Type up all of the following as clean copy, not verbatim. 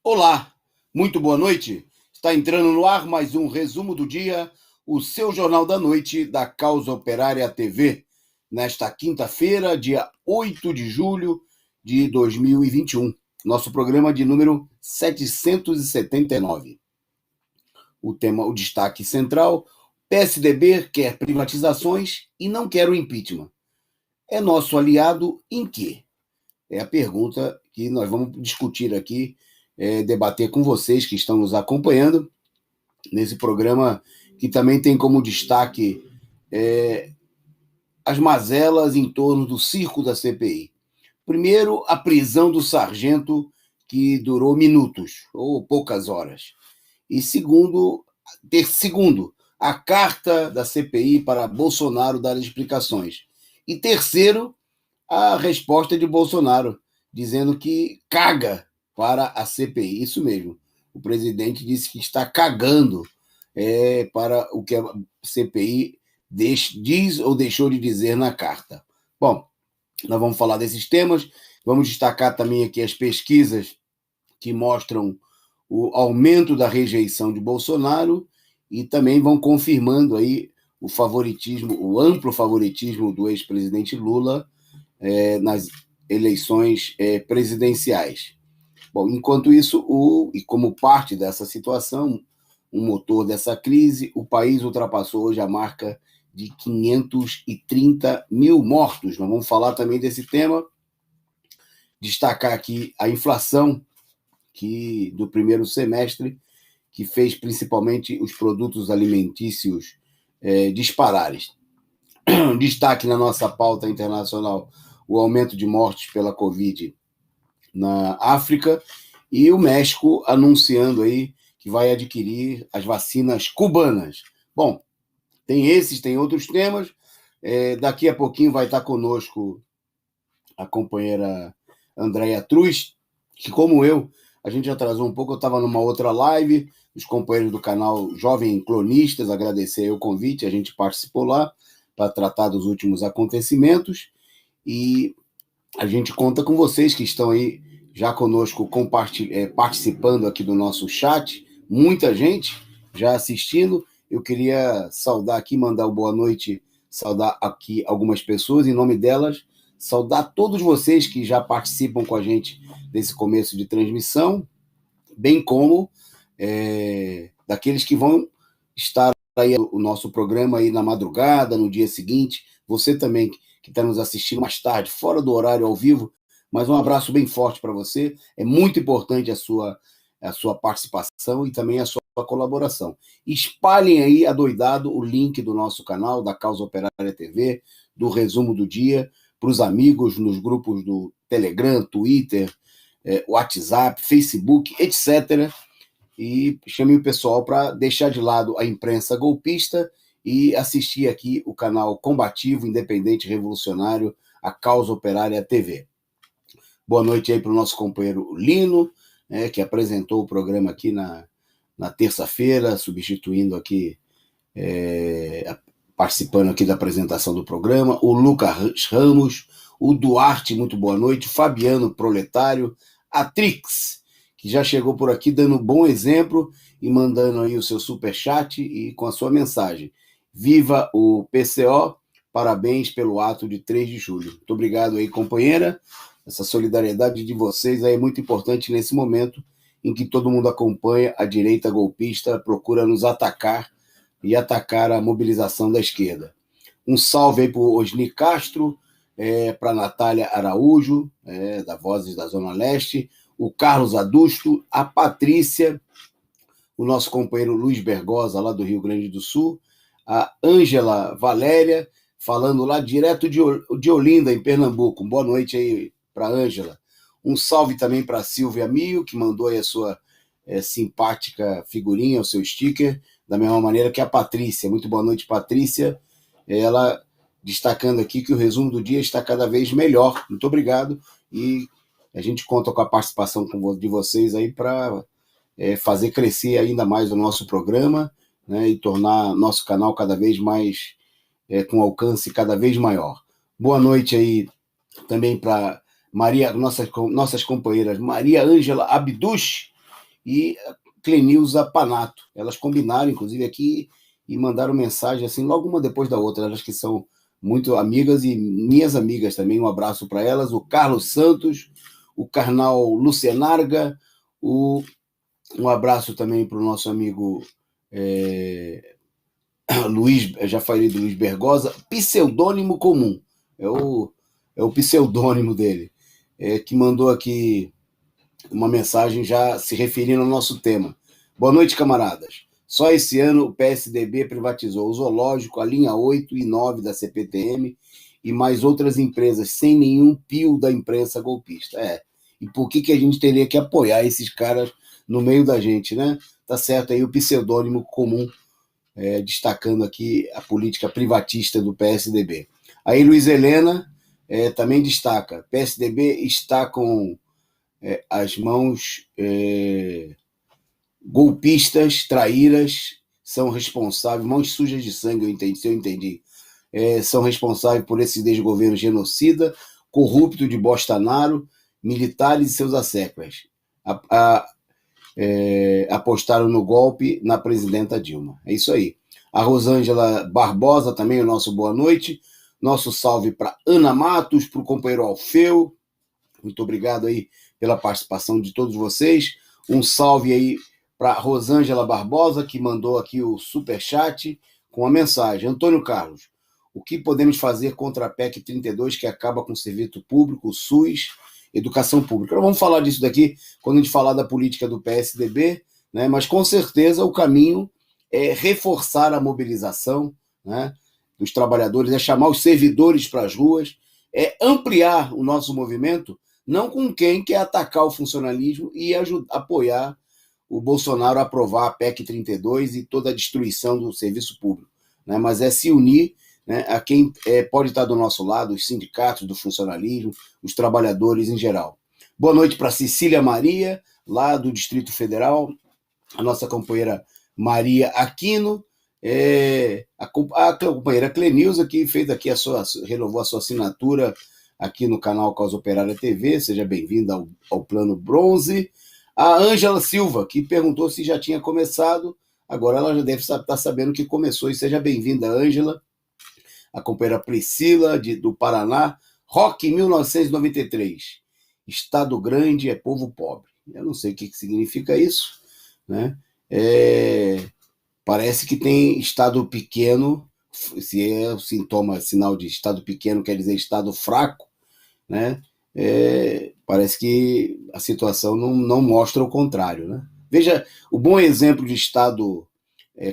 Olá, muito boa noite. Está entrando no ar mais um resumo do dia, o seu Jornal da Noite da Causa Operária TV, nesta quinta-feira, dia 8 de julho de 2021, nosso programa de número 779. O destaque central: PSDB quer privatizações e não quer o impeachment. É nosso aliado em quê? É a pergunta que nós vamos discutir aqui, debater com vocês que estão nos acompanhando nesse programa, que também tem como destaque as mazelas em torno do circo da CPI. Primeiro, a prisão do sargento, que durou minutos ou poucas horas. E segundo, a carta da CPI para Bolsonaro dar explicações. E terceiro, a resposta de Bolsonaro, dizendo que caga para a CPI. Isso mesmo. O presidente disse que está cagando para o que a CPI diz ou deixou de dizer na carta. Bom, nós vamos falar desses temas, vamos destacar também aqui as pesquisas que mostram o aumento da rejeição de Bolsonaro e também vão confirmando aí o favoritismo, o amplo favoritismo do ex-presidente Lula nas eleições presidenciais. Bom, enquanto isso, e como parte dessa situação, um motor dessa crise, o país ultrapassou hoje a marca de 530 mil mortos. Nós vamos falar também desse tema, destacar aqui a inflação do primeiro semestre, que fez principalmente os produtos alimentícios dispararem. Destaque na nossa pauta internacional: o aumento de mortes pela Covid na África e o México anunciando aí que vai adquirir as vacinas cubanas. Bom, tem outros temas. Daqui a pouquinho vai estar conosco a companheira Andréia Truz, que, como a gente atrasou um pouco, eu estava numa outra live, os companheiros do canal Jovem Cronistas, agradecer o convite, a gente participou lá para tratar dos últimos acontecimentos, e a gente conta com vocês que estão aí já conosco participando aqui do nosso chat, muita gente já assistindo. Eu queria saudar aqui, mandar uma boa noite, saudar aqui algumas pessoas, em nome delas, saudar todos vocês que já participam com a gente desse começo de transmissão, bem como daqueles que vão estar aí o nosso programa aí na madrugada, no dia seguinte. Você também que está nos assistindo mais tarde, fora do horário ao vivo, mas um abraço bem forte para você. É muito importante a sua participação e também a sua colaboração. Espalhem aí adoidado o link do nosso canal, da Causa Operária TV, do resumo do dia, para os amigos nos grupos do Telegram, Twitter, WhatsApp, Facebook, etc. E chame o pessoal para deixar de lado a imprensa golpista e assistir aqui o canal combativo, independente, revolucionário, a Causa Operária TV. Boa noite aí para o nosso companheiro Lino, que apresentou o programa aqui na terça-feira, substituindo aqui, participando aqui da apresentação do programa, o Lucas Ramos, o Duarte, muito boa noite, Fabiano Proletário, a Trix, que já chegou por aqui dando um bom exemplo e mandando aí o seu superchat e com a sua mensagem. Viva o PCO, parabéns pelo ato de 3 de julho. Muito obrigado aí, companheira. Essa solidariedade de vocês aí é muito importante nesse momento em que todo mundo acompanha a direita golpista, procura nos atacar e atacar a mobilização da esquerda. Um salve aí para o Osni Castro, para a Natália Araújo, da Vozes da Zona Leste, o Carlos Adusto, a Patrícia, o nosso companheiro Luiz Bergosa, lá do Rio Grande do Sul, a Ângela Valéria, falando lá direto de Olinda, em Pernambuco. Boa noite aí para a Ângela. Um salve também para a Silvia Mio, que mandou aí a sua simpática figurinha, o seu sticker, da mesma maneira que a Patrícia. Muito boa noite, Patrícia. Ela destacando aqui que o resumo do dia está cada vez melhor. Muito obrigado. E a gente conta com a participação de vocês aí para fazer crescer ainda mais o nosso programa, né, e tornar nosso canal cada vez mais com alcance cada vez maior. Boa noite aí também para nossas companheiras Maria Ângela Abduch e Clenilza Panato. Elas combinaram, inclusive, aqui e mandaram mensagem assim, logo uma depois da outra. Elas que são muito amigas e minhas amigas também. Um abraço para elas. O Carlos Santos, o Carnal Lucianarga, um abraço também para o nosso amigo Luiz, já falei do Luiz Bergosa, pseudônimo comum, é o pseudônimo dele, que mandou aqui uma mensagem já se referindo ao nosso tema. Boa noite, camaradas. Só esse ano o PSDB privatizou o Zoológico, a linha 8 e 9 da CPTM e mais outras empresas sem nenhum pio da imprensa golpista. E por que a gente teria que apoiar esses caras no meio da gente, né? Tá certo aí o pseudônimo comum, destacando aqui a política privatista do PSDB. Aí Luiz Helena também destaca, PSDB está com as mãos golpistas, traíras, são responsáveis, mãos sujas de sangue, se eu entendi, são responsáveis por esse desgoverno genocida, corrupto de Bolsonaro, militares e seus asseclas. Apostaram no golpe na presidenta Dilma. É isso aí. A Rosângela Barbosa também, o nosso boa noite. Nosso salve para Ana Matos, para o companheiro Alfeu. Muito obrigado aí pela participação de todos vocês. Um salve aí para Rosângela Barbosa, que mandou aqui o superchat com a mensagem. Antônio Carlos, o que podemos fazer contra a PEC 32, que acaba com o serviço público, o SUS, educação pública? Nós vamos falar disso daqui quando a gente falar da política do PSDB, né? Mas com certeza o caminho é reforçar a mobilização, né, dos trabalhadores, é chamar os servidores para as ruas, é ampliar o nosso movimento, não com quem quer atacar o funcionalismo e apoiar o Bolsonaro a aprovar a PEC 32 e toda a destruição do serviço público, né? Mas é se unir, né, a quem pode estar do nosso lado, os sindicatos do funcionalismo, os trabalhadores em geral. Boa noite para Cecília Maria, lá do Distrito Federal, a nossa companheira Maria Aquino, a companheira Clenilza, que fez aqui renovou a sua assinatura aqui no canal Causa Operária TV, seja bem-vinda ao Plano Bronze. A Ângela Silva, que perguntou se já tinha começado, agora ela já deve estar sabendo que começou, e seja bem-vinda, Ângela. A companheira Priscila, do Paraná, Rock 1993, Estado grande é povo pobre. Eu não sei o que significa isso, né? Parece que tem Estado pequeno, se é sinal de Estado pequeno, quer dizer Estado fraco, né? Parece que a situação não mostra o contrário, né? Veja, o bom exemplo de Estado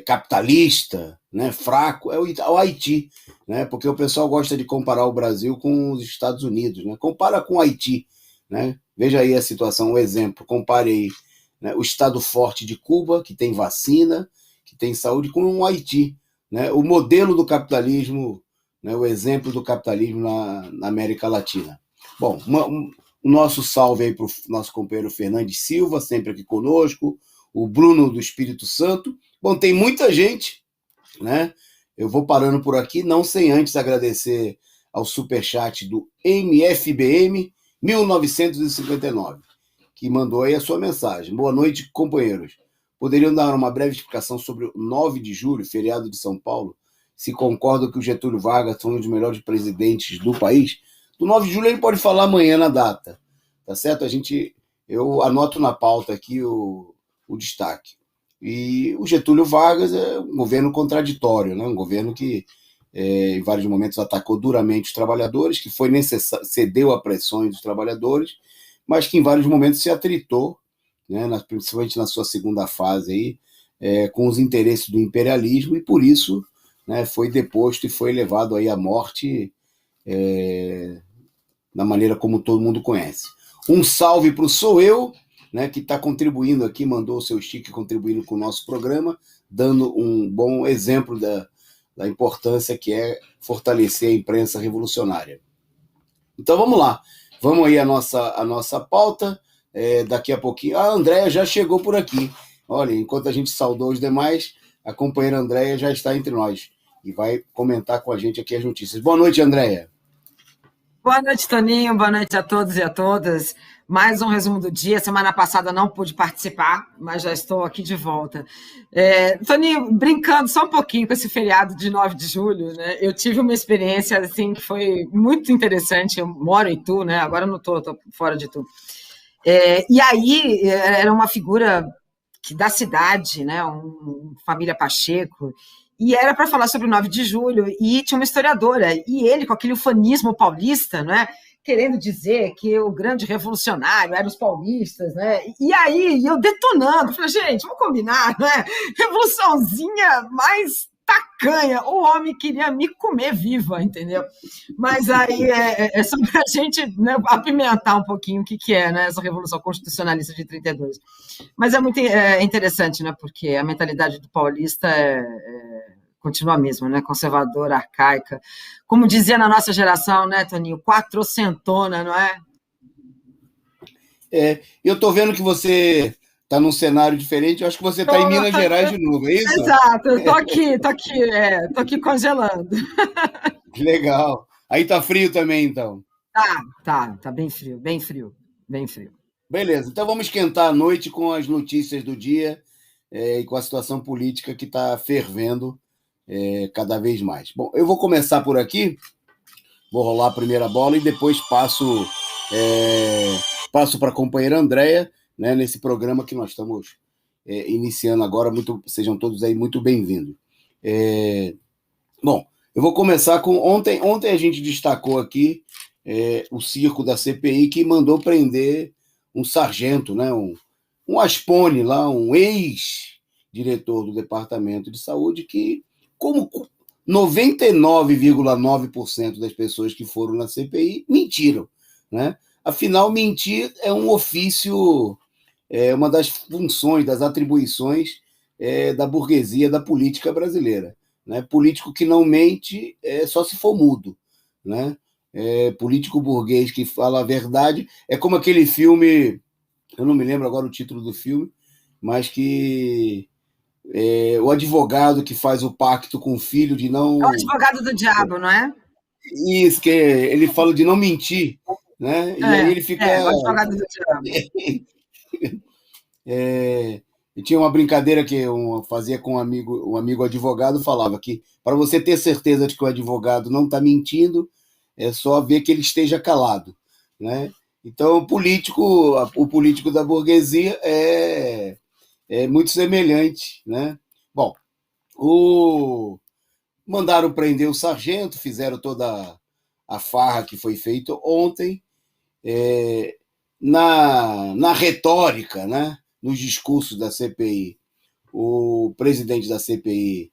capitalista, né, fraco, é o Haiti, né? Porque o pessoal gosta de comparar o Brasil com os Estados Unidos, né? Compara com o Haiti, né? Veja aí a situação, o exemplo, compare aí, né, o Estado forte de Cuba, que tem vacina, que tem saúde, com o Haiti, né? O modelo do capitalismo, né, o exemplo do capitalismo na América Latina. Bom, o nosso salve aí para o nosso companheiro Fernandes Silva, sempre aqui conosco, o Bruno do Espírito Santo. Bom, tem muita gente, né? Eu vou parando por aqui, não sem antes agradecer ao superchat do MFBM 1959, que mandou aí a sua mensagem. Boa noite, companheiros. Poderiam dar uma breve explicação sobre o 9 de julho, feriado de São Paulo? Se concordam que o Getúlio Vargas foi um dos melhores presidentes do país? Do 9 de julho ele pode falar amanhã na data, tá certo? Eu anoto na pauta aqui o destaque. E o Getúlio Vargas é um governo contraditório, né? Um governo que em vários momentos atacou duramente os trabalhadores, que foi necessário, cedeu a pressões dos trabalhadores, mas que em vários momentos se atritou, né, principalmente na sua segunda fase, aí, com os interesses do imperialismo, e por isso, né, foi deposto e foi levado aí à morte da maneira como todo mundo conhece. Um salve para o Sou Eu, né, que está contribuindo aqui, mandou o seu stick contribuindo com o nosso programa, dando um bom exemplo da importância que é fortalecer a imprensa revolucionária. Então vamos lá, vamos aí a nossa pauta. Daqui a pouquinho, a Andréia já chegou por aqui. Olha, enquanto a gente saudou os demais, a companheira Andréia já está entre nós e vai comentar com a gente aqui as notícias. Boa noite, Andréia. Boa noite, Toninho. Boa noite a todos e a todas. Mais um resumo do dia. Semana passada não pude participar, mas já estou aqui de volta. Toninho, brincando só um pouquinho com esse feriado de 9 de julho, né? Eu tive uma experiência assim que foi muito interessante. Eu moro em Itu, né? Agora eu não estou, estou fora de Itu. E aí era uma figura da cidade, né? Família Pacheco. E era para falar sobre o 9 de julho, e tinha uma historiadora, e ele, com aquele ufanismo paulista, né, querendo dizer que o grande revolucionário eram os paulistas, né? E aí eu detonando, falei, gente, vamos combinar, né? Revoluçãozinha mais tacanha, o homem queria me comer viva, entendeu? Mas aí é só para a gente, né, apimentar um pouquinho o que é, né, essa Revolução Constitucionalista de 32. Mas é muito interessante, né? Porque a mentalidade do paulista continua a mesma, né? Conservadora, arcaica. Como dizia na nossa geração, né, Toninho? Quatrocentona, não é? Eu estou vendo que você está num cenário diferente. Eu acho que você está em Minas Gerais de novo, é isso? Exato, tô aqui congelando. Legal. Aí tá frio também, então. Tá bem frio, bem frio, bem frio. Beleza, então vamos esquentar a noite com as notícias do dia e com a situação política que está fervendo cada vez mais. Bom, eu vou começar por aqui, vou rolar a primeira bola e depois passo para a companheira Andréia, né, nesse programa que nós estamos iniciando agora. Sejam todos aí muito bem-vindos. Bom, eu vou começar com ontem a gente destacou aqui o circo da CPI, que mandou prender um sargento, né, um Aspone lá, um ex-diretor do Departamento de Saúde, que, como 99,9% das pessoas que foram na CPI, mentiram, né? Afinal, mentir é um ofício, uma das funções, das atribuições da burguesia, da política brasileira. Né? Político que não mente só se for mudo. Né? Político burguês que fala a verdade é como aquele filme, eu não me lembro agora o título do filme, mas que o advogado que faz o pacto com o filho de não... É o advogado do diabo, não é? Isso, que ele fala de não mentir, né? E aí ele fica... o advogado do diabo. E tinha uma brincadeira que eu fazia com um amigo advogado, falava que para você ter certeza de que o advogado não está mentindo, é só ver que ele esteja calado. Né? Então, o político da burguesia é muito semelhante. Né? Bom, mandaram prender o sargento, fizeram toda a farra que foi feita ontem, na retórica, né? Nos discursos da CPI. O presidente da CPI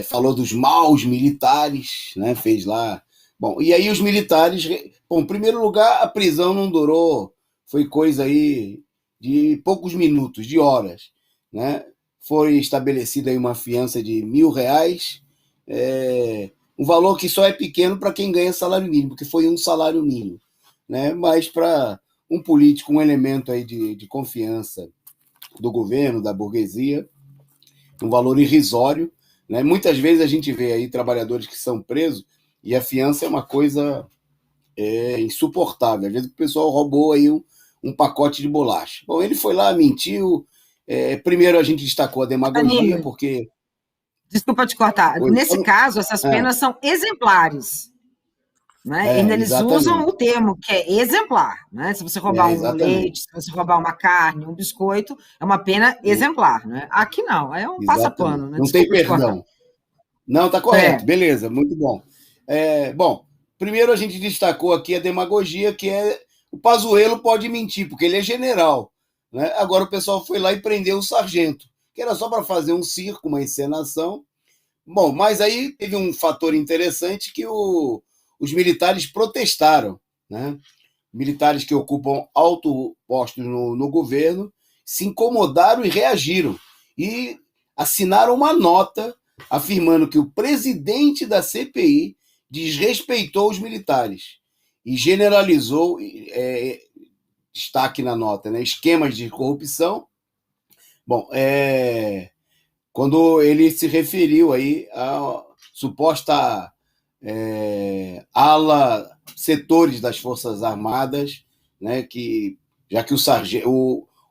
falou dos maus militares, né? Fez lá. Bom, e aí os militares. Bom, em primeiro lugar, a prisão não durou, foi coisa aí de poucos minutos, de horas. Né? Foi estabelecida aí uma fiança de R$ 1.000, um valor que só é pequeno para quem ganha salário mínimo, porque foi um salário mínimo. Né? Mas para um político, um elemento aí de confiança do governo, da burguesia, um valor irrisório. Né? Muitas vezes a gente vê aí trabalhadores que são presos e a fiança é uma coisa insuportável. Às vezes o pessoal roubou aí um pacote de bolacha. Bom, ele foi lá, mentiu. Primeiro a gente destacou a demagogia, porque... Desculpa te cortar. Nesse caso, essas penas são exemplares. Né? Eles usam o termo que é exemplar. Né? Se você roubar um leite, se você roubar uma carne, um biscoito, é uma pena exemplar. Né? Aqui não, é um passapano. Né? Não tem perdão. Não, está correto, beleza, muito bom. Bom, primeiro a gente destacou aqui a demagogia, que o Pazuello pode mentir, porque ele é general. Né? Agora o pessoal foi lá e prendeu o sargento, que era só para fazer um circo, uma encenação. Bom, mas aí teve um fator interessante que os militares protestaram. Né? Militares que ocupam altos postos no governo se incomodaram e reagiram. E assinaram uma nota afirmando que o presidente da CPI desrespeitou os militares e generalizou, destaque na nota, né, esquemas de corrupção. Bom, quando ele se referiu aí à suposta ala setores das Forças Armadas, né, já que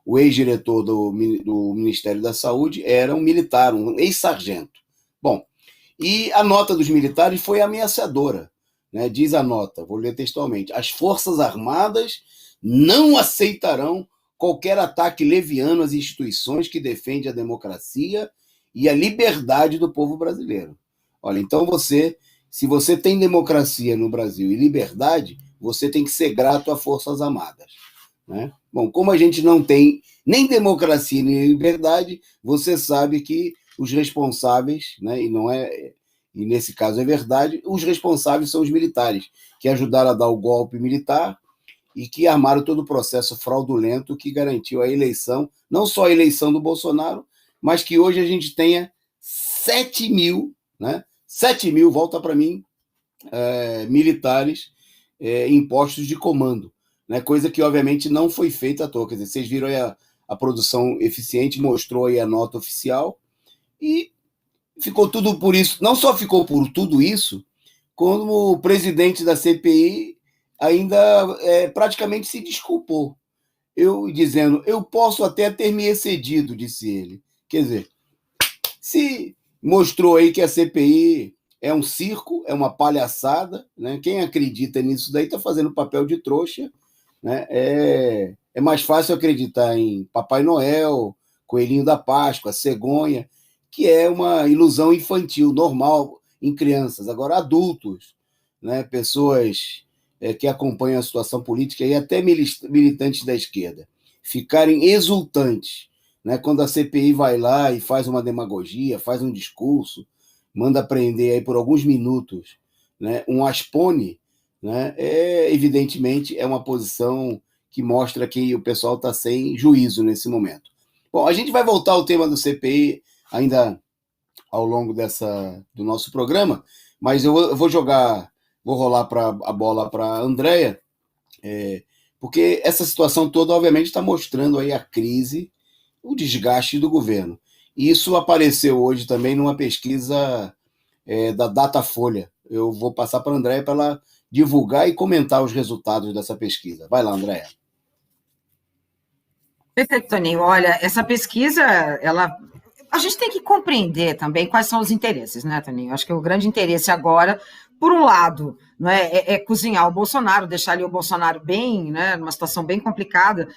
o ex-diretor do Ministério da Saúde era um militar, um ex-sargento. Bom, e a nota dos militares foi ameaçadora, né? Diz a nota, vou ler textualmente: as Forças Armadas não aceitarão qualquer ataque leviano às instituições que defendem a democracia e a liberdade do povo brasileiro. Olha, então se você tem democracia no Brasil e liberdade, você tem que ser grato às Forças Armadas, né? Bom, como a gente não tem nem democracia nem liberdade, você sabe que os responsáveis, né, e nesse caso é verdade, os responsáveis são os militares, que ajudaram a dar o golpe militar e que armaram todo o processo fraudulento que garantiu a eleição, não só a eleição do Bolsonaro, mas que hoje a gente tenha 7 mil, né? 7 mil, volta para mim, militares em postos de comando, né? Coisa que obviamente não foi feita à toa. Quer dizer, vocês viram aí a produção eficiente, mostrou aí a nota oficial, e ficou tudo por isso. Não só ficou por tudo isso, como o presidente da CPI ainda praticamente se desculpou, dizendo: eu posso até ter me excedido, disse ele. Quer dizer, se mostrou aí que a CPI é um circo, é uma palhaçada, né? Quem acredita nisso daí está fazendo papel de trouxa, né? É mais fácil acreditar em Papai Noel, Coelhinho da Páscoa, cegonha, que é uma ilusão infantil, normal em crianças. Agora, adultos, né? Pessoas que acompanham a situação política e até militantes da esquerda, ficarem exultantes, né, quando a CPI vai lá e faz uma demagogia, faz um discurso, manda prender aí por alguns minutos, né, um Aspone, né, evidentemente é uma posição que mostra que o pessoal está sem juízo nesse momento. Bom, a gente vai voltar ao tema do CPI ainda ao longo do nosso programa, mas eu vou rolar a bola para a Andréia, porque essa situação toda, obviamente, está mostrando aí a crise, o desgaste do governo. E isso apareceu hoje também numa pesquisa da Datafolha. Eu vou passar para a Andréia para ela divulgar e comentar os resultados dessa pesquisa. Vai lá, Andréia. Perfeito, Toninho. Olha, essa pesquisa, a gente tem que compreender também quais são os interesses, né, Toninho? Acho que o grande interesse agora, por um lado, né, é cozinhar o Bolsonaro, deixar ali o Bolsonaro bem, né, numa situação bem complicada,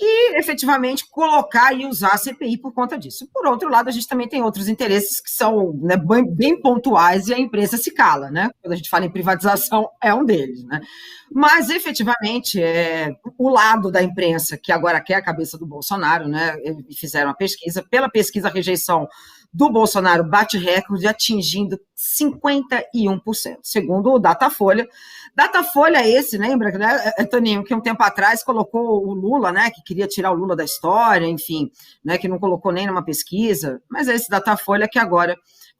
e efetivamente colocar e usar a CPI por conta disso. Por outro lado, a gente também tem outros interesses que são, né, bem pontuais, e a imprensa se cala, né? Quando a gente fala em privatização, é um deles, né? Mas efetivamente o lado da imprensa que agora quer a cabeça do Bolsonaro, né? Fizeram a pesquisa, pela pesquisa a rejeição do Bolsonaro bate recorde, atingindo 51%, segundo o Datafolha. Datafolha esse, lembra, né, Toninho, que um tempo atrás colocou o Lula, né, que queria tirar o Lula da história, enfim, né, que não colocou nem numa pesquisa, mas é esse Datafolha que agora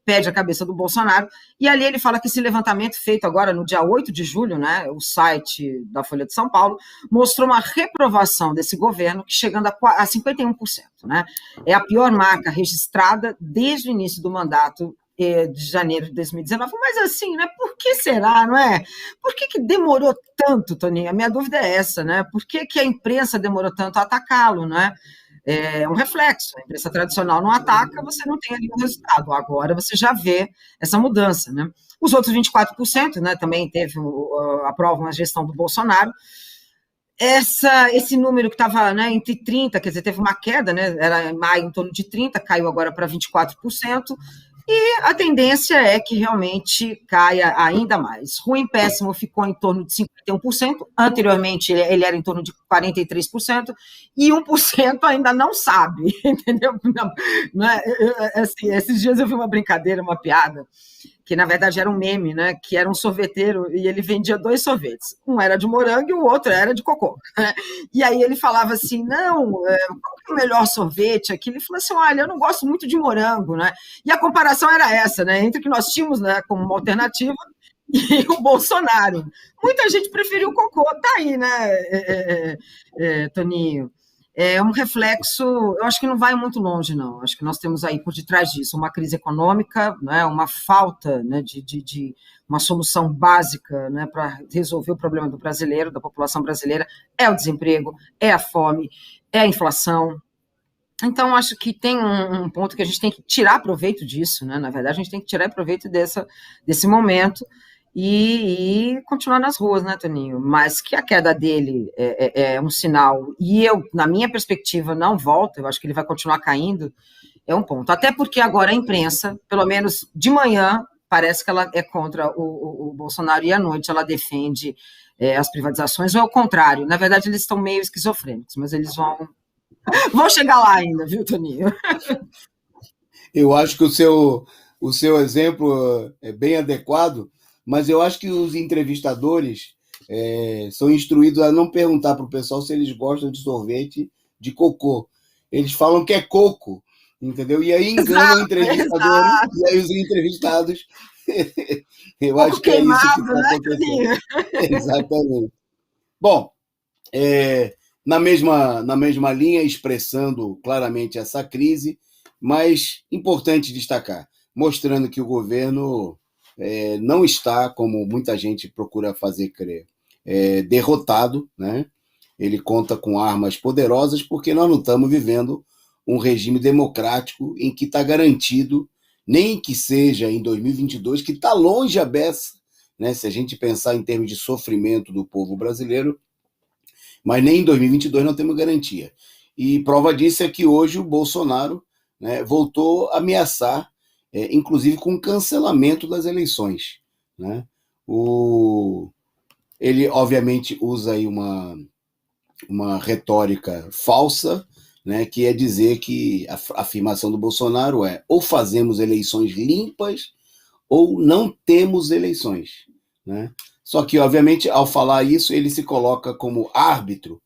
pede a cabeça do Bolsonaro, e ali ele fala que esse levantamento feito agora no dia 8 de julho, né, o site da Folha de São Paulo, mostrou uma reprovação desse governo que chegando a 51%, né, é a pior marca registrada desde o início do mandato de janeiro de 2019, mas assim, né, por que será, não é? Por que demorou tanto, Toninho? A minha dúvida é essa, né, por que a imprensa demorou tanto a atacá-lo, né? É um reflexo, a imprensa tradicional não ataca, você não tem ali o resultado, agora você já vê essa mudança, né? Os outros 24%, né, também aprovam a gestão do Bolsonaro. Esse número que estava, né, entre 30%, quer dizer, teve uma queda, né, era em maio em torno de 30%, caiu agora para 24%, e a tendência é que realmente caia ainda mais. Ruim péssimo ficou em torno de 51%, anteriormente ele era em torno de 43%, e 1% ainda não sabe, entendeu? Não é, assim, esses dias eu vi uma brincadeira, uma piada, que na verdade era um meme, né, que era um sorveteiro e ele vendia 2 sorvetes. Um era de morango e o outro era de cocô. Né? E aí ele falava assim, não, qual é o melhor sorvete aqui? Ele falou assim, olha, eu não gosto muito de morango, né? E a comparação era essa, né, entre o que nós tínhamos, né, como uma alternativa e o Bolsonaro. Muita gente preferiu o cocô, tá aí, né, Toninho? é um reflexo, eu acho que não vai muito longe, não. Acho que nós temos aí por detrás disso uma crise econômica, né, uma falta, né, de uma solução básica, né, para resolver o problema do brasileiro, da população brasileira, é o desemprego, é a fome, é a inflação. Então, acho que tem um ponto que a gente tem que tirar proveito disso, né? Na verdade, a gente tem que tirar proveito desse momento e continuar nas ruas, né, Toninho? Mas que a queda dele é um sinal, e eu, na minha perspectiva, não volta, eu acho que ele vai continuar caindo, é um ponto. Até porque agora a imprensa, pelo menos de manhã, parece que ela é contra o Bolsonaro, e à noite ela defende as privatizações, ou é o contrário. Na verdade, eles estão meio esquizofrênicos, mas eles vão chegar lá ainda, viu, Toninho? Eu acho que o seu exemplo é bem adequado, mas eu acho que os entrevistadores são instruídos a não perguntar para o pessoal se eles gostam de sorvete de cocô. Eles falam que é coco, entendeu? E aí enganam o entrevistador, e aí os entrevistados. Eu acho que é isso que está acontecendo. Exatamente. Bom, na mesma linha, expressando claramente essa crise, mas importante destacar, mostrando que o governo não está, como muita gente procura fazer crer, derrotado, né? Ele conta com armas poderosas porque nós não estamos vivendo um regime democrático em que está garantido, nem que seja em 2022, que está longe a beça, né? Se a gente pensar em termos de sofrimento do povo brasileiro, mas nem em 2022 não temos garantia. E prova disso é que hoje o Bolsonaro, né, voltou a ameaçar, inclusive com o cancelamento das eleições, né? Ele, obviamente, usa aí uma retórica falsa, né, que é dizer que a afirmação do Bolsonaro é: ou fazemos eleições limpas ou não temos eleições, né? Só que, obviamente, ao falar isso, ele se coloca como árbitro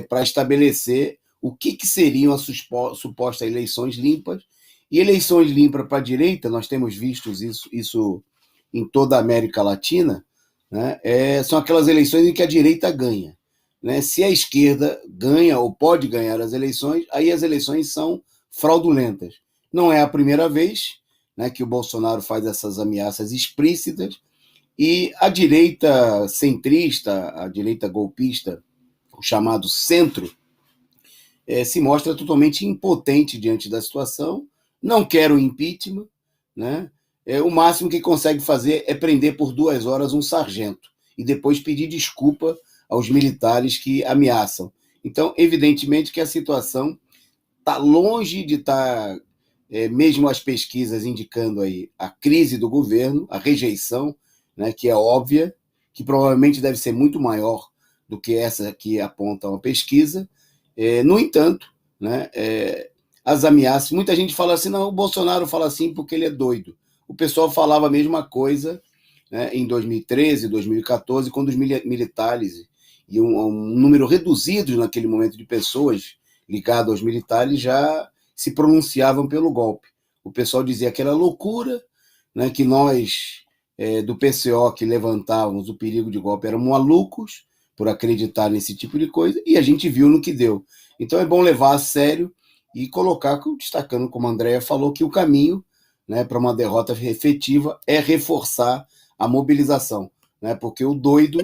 para estabelecer o que seriam as supostas eleições limpas. E eleições limpas para a direita, nós temos visto isso em toda a América Latina, né? São aquelas eleições em que a direita ganha, né? Se a esquerda ganha ou pode ganhar as eleições, aí as eleições são fraudulentas. Não é a primeira vez, né, que o Bolsonaro faz essas ameaças explícitas, e a direita centrista, a direita golpista, o chamado centro, se mostra totalmente impotente diante da situação, não quer o impeachment, né? O máximo que consegue fazer é prender por 2 horas um sargento e depois pedir desculpa aos militares que ameaçam. Então, evidentemente que a situação está longe de estar, mesmo as pesquisas indicando aí a crise do governo, a rejeição, né, que é óbvia, que provavelmente deve ser muito maior do que essa que aponta uma pesquisa. No entanto, né, as ameaças, muita gente fala assim, não, o Bolsonaro fala assim porque ele é doido. O pessoal falava a mesma coisa, né, em 2013, 2014, quando os militares, e um número reduzido naquele momento de pessoas ligadas aos militares, já se pronunciavam pelo golpe. O pessoal dizia que era loucura, né, que nós do PCO que levantávamos o perigo de golpe eram malucos por acreditar nesse tipo de coisa, e a gente viu no que deu. Então é bom levar a sério e colocar, destacando como a Andréa falou, que o caminho, né, para uma derrota efetiva é reforçar a mobilização, né, porque o doido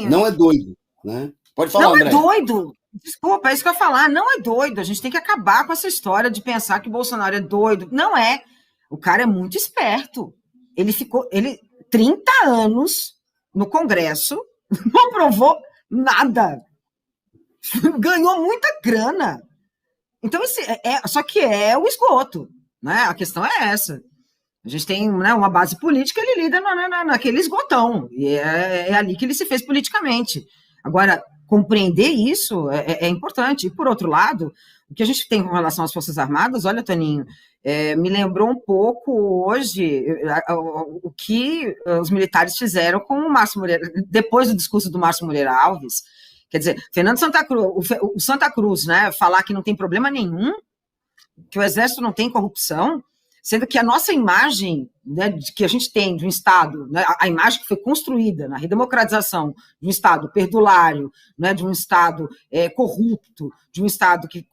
não é doido. Né? Pode falar, Andréa. Não é doido. Desculpa, é isso que eu ia falar. Não é doido. A gente tem que acabar com essa história de pensar que o Bolsonaro é doido. Não é. O cara é muito esperto. Ele 30 anos no Congresso, não aprovou nada. Ganhou muita grana. Então, só que é o esgoto, né? A questão é essa. A gente tem, né, uma base política, ele lida naquele esgotão. E é ali que ele se fez politicamente. Agora, compreender isso é importante. E, por outro lado, o que a gente tem com relação às Forças Armadas, olha, Toninho, me lembrou um pouco hoje o que os militares fizeram com o Márcio Moreira, depois do discurso do Márcio Moreira Alves. Quer dizer, Fernando Santa Cruz, o Santa Cruz, né, falar que não tem problema nenhum, que o Exército não tem corrupção, sendo que a nossa imagem né, que a gente tem de um Estado, né, a imagem que foi construída na redemocratização de um Estado perdulário, né, de um Estado corrupto, de um Estado que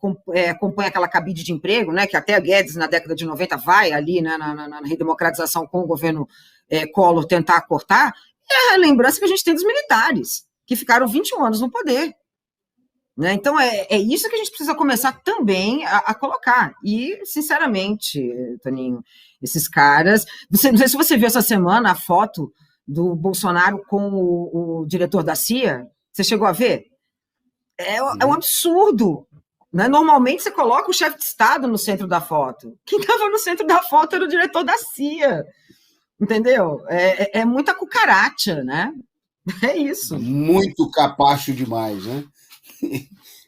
compõe aquela cabide de emprego, né, que até a Guedes, na década de 90, vai ali, né, na redemocratização com o governo Collor tentar cortar, é a lembrança que a gente tem dos militares, que ficaram 21 anos no poder. Né? Então, é isso que a gente precisa começar também a colocar. E, sinceramente, Toninho, esses caras... Não sei se você viu essa semana a foto do Bolsonaro com o diretor da CIA. Você chegou a ver? É um absurdo. Né? Normalmente, você coloca o chefe de Estado no centro da foto. Quem estava no centro da foto era o diretor da CIA. Entendeu? É muita cucaracha, né? É isso. Muito capacho demais, né?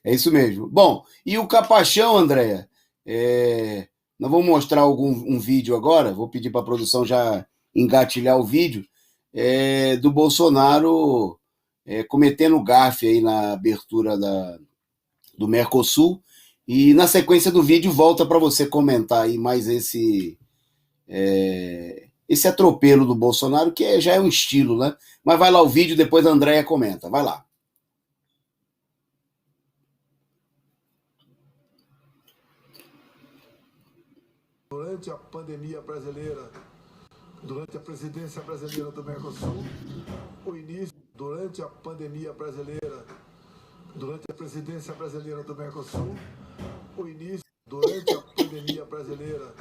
É isso mesmo. Bom, e o capachão, Andréia? Nós vamos mostrar um vídeo agora, vou pedir para a produção já engatilhar o vídeo, do Bolsonaro cometendo gafe aí na abertura do Mercosul, e na sequência do vídeo volta para você comentar aí mais esse atropelo do Bolsonaro, que já é um estilo, né? Mas vai lá o vídeo, depois a Andréia comenta. Vai lá. Durante a pandemia brasileira, durante a presidência brasileira do Mercosul, o início, durante a pandemia brasileira, durante a presidência brasileira do Mercosul, o início, durante a pandemia brasileira,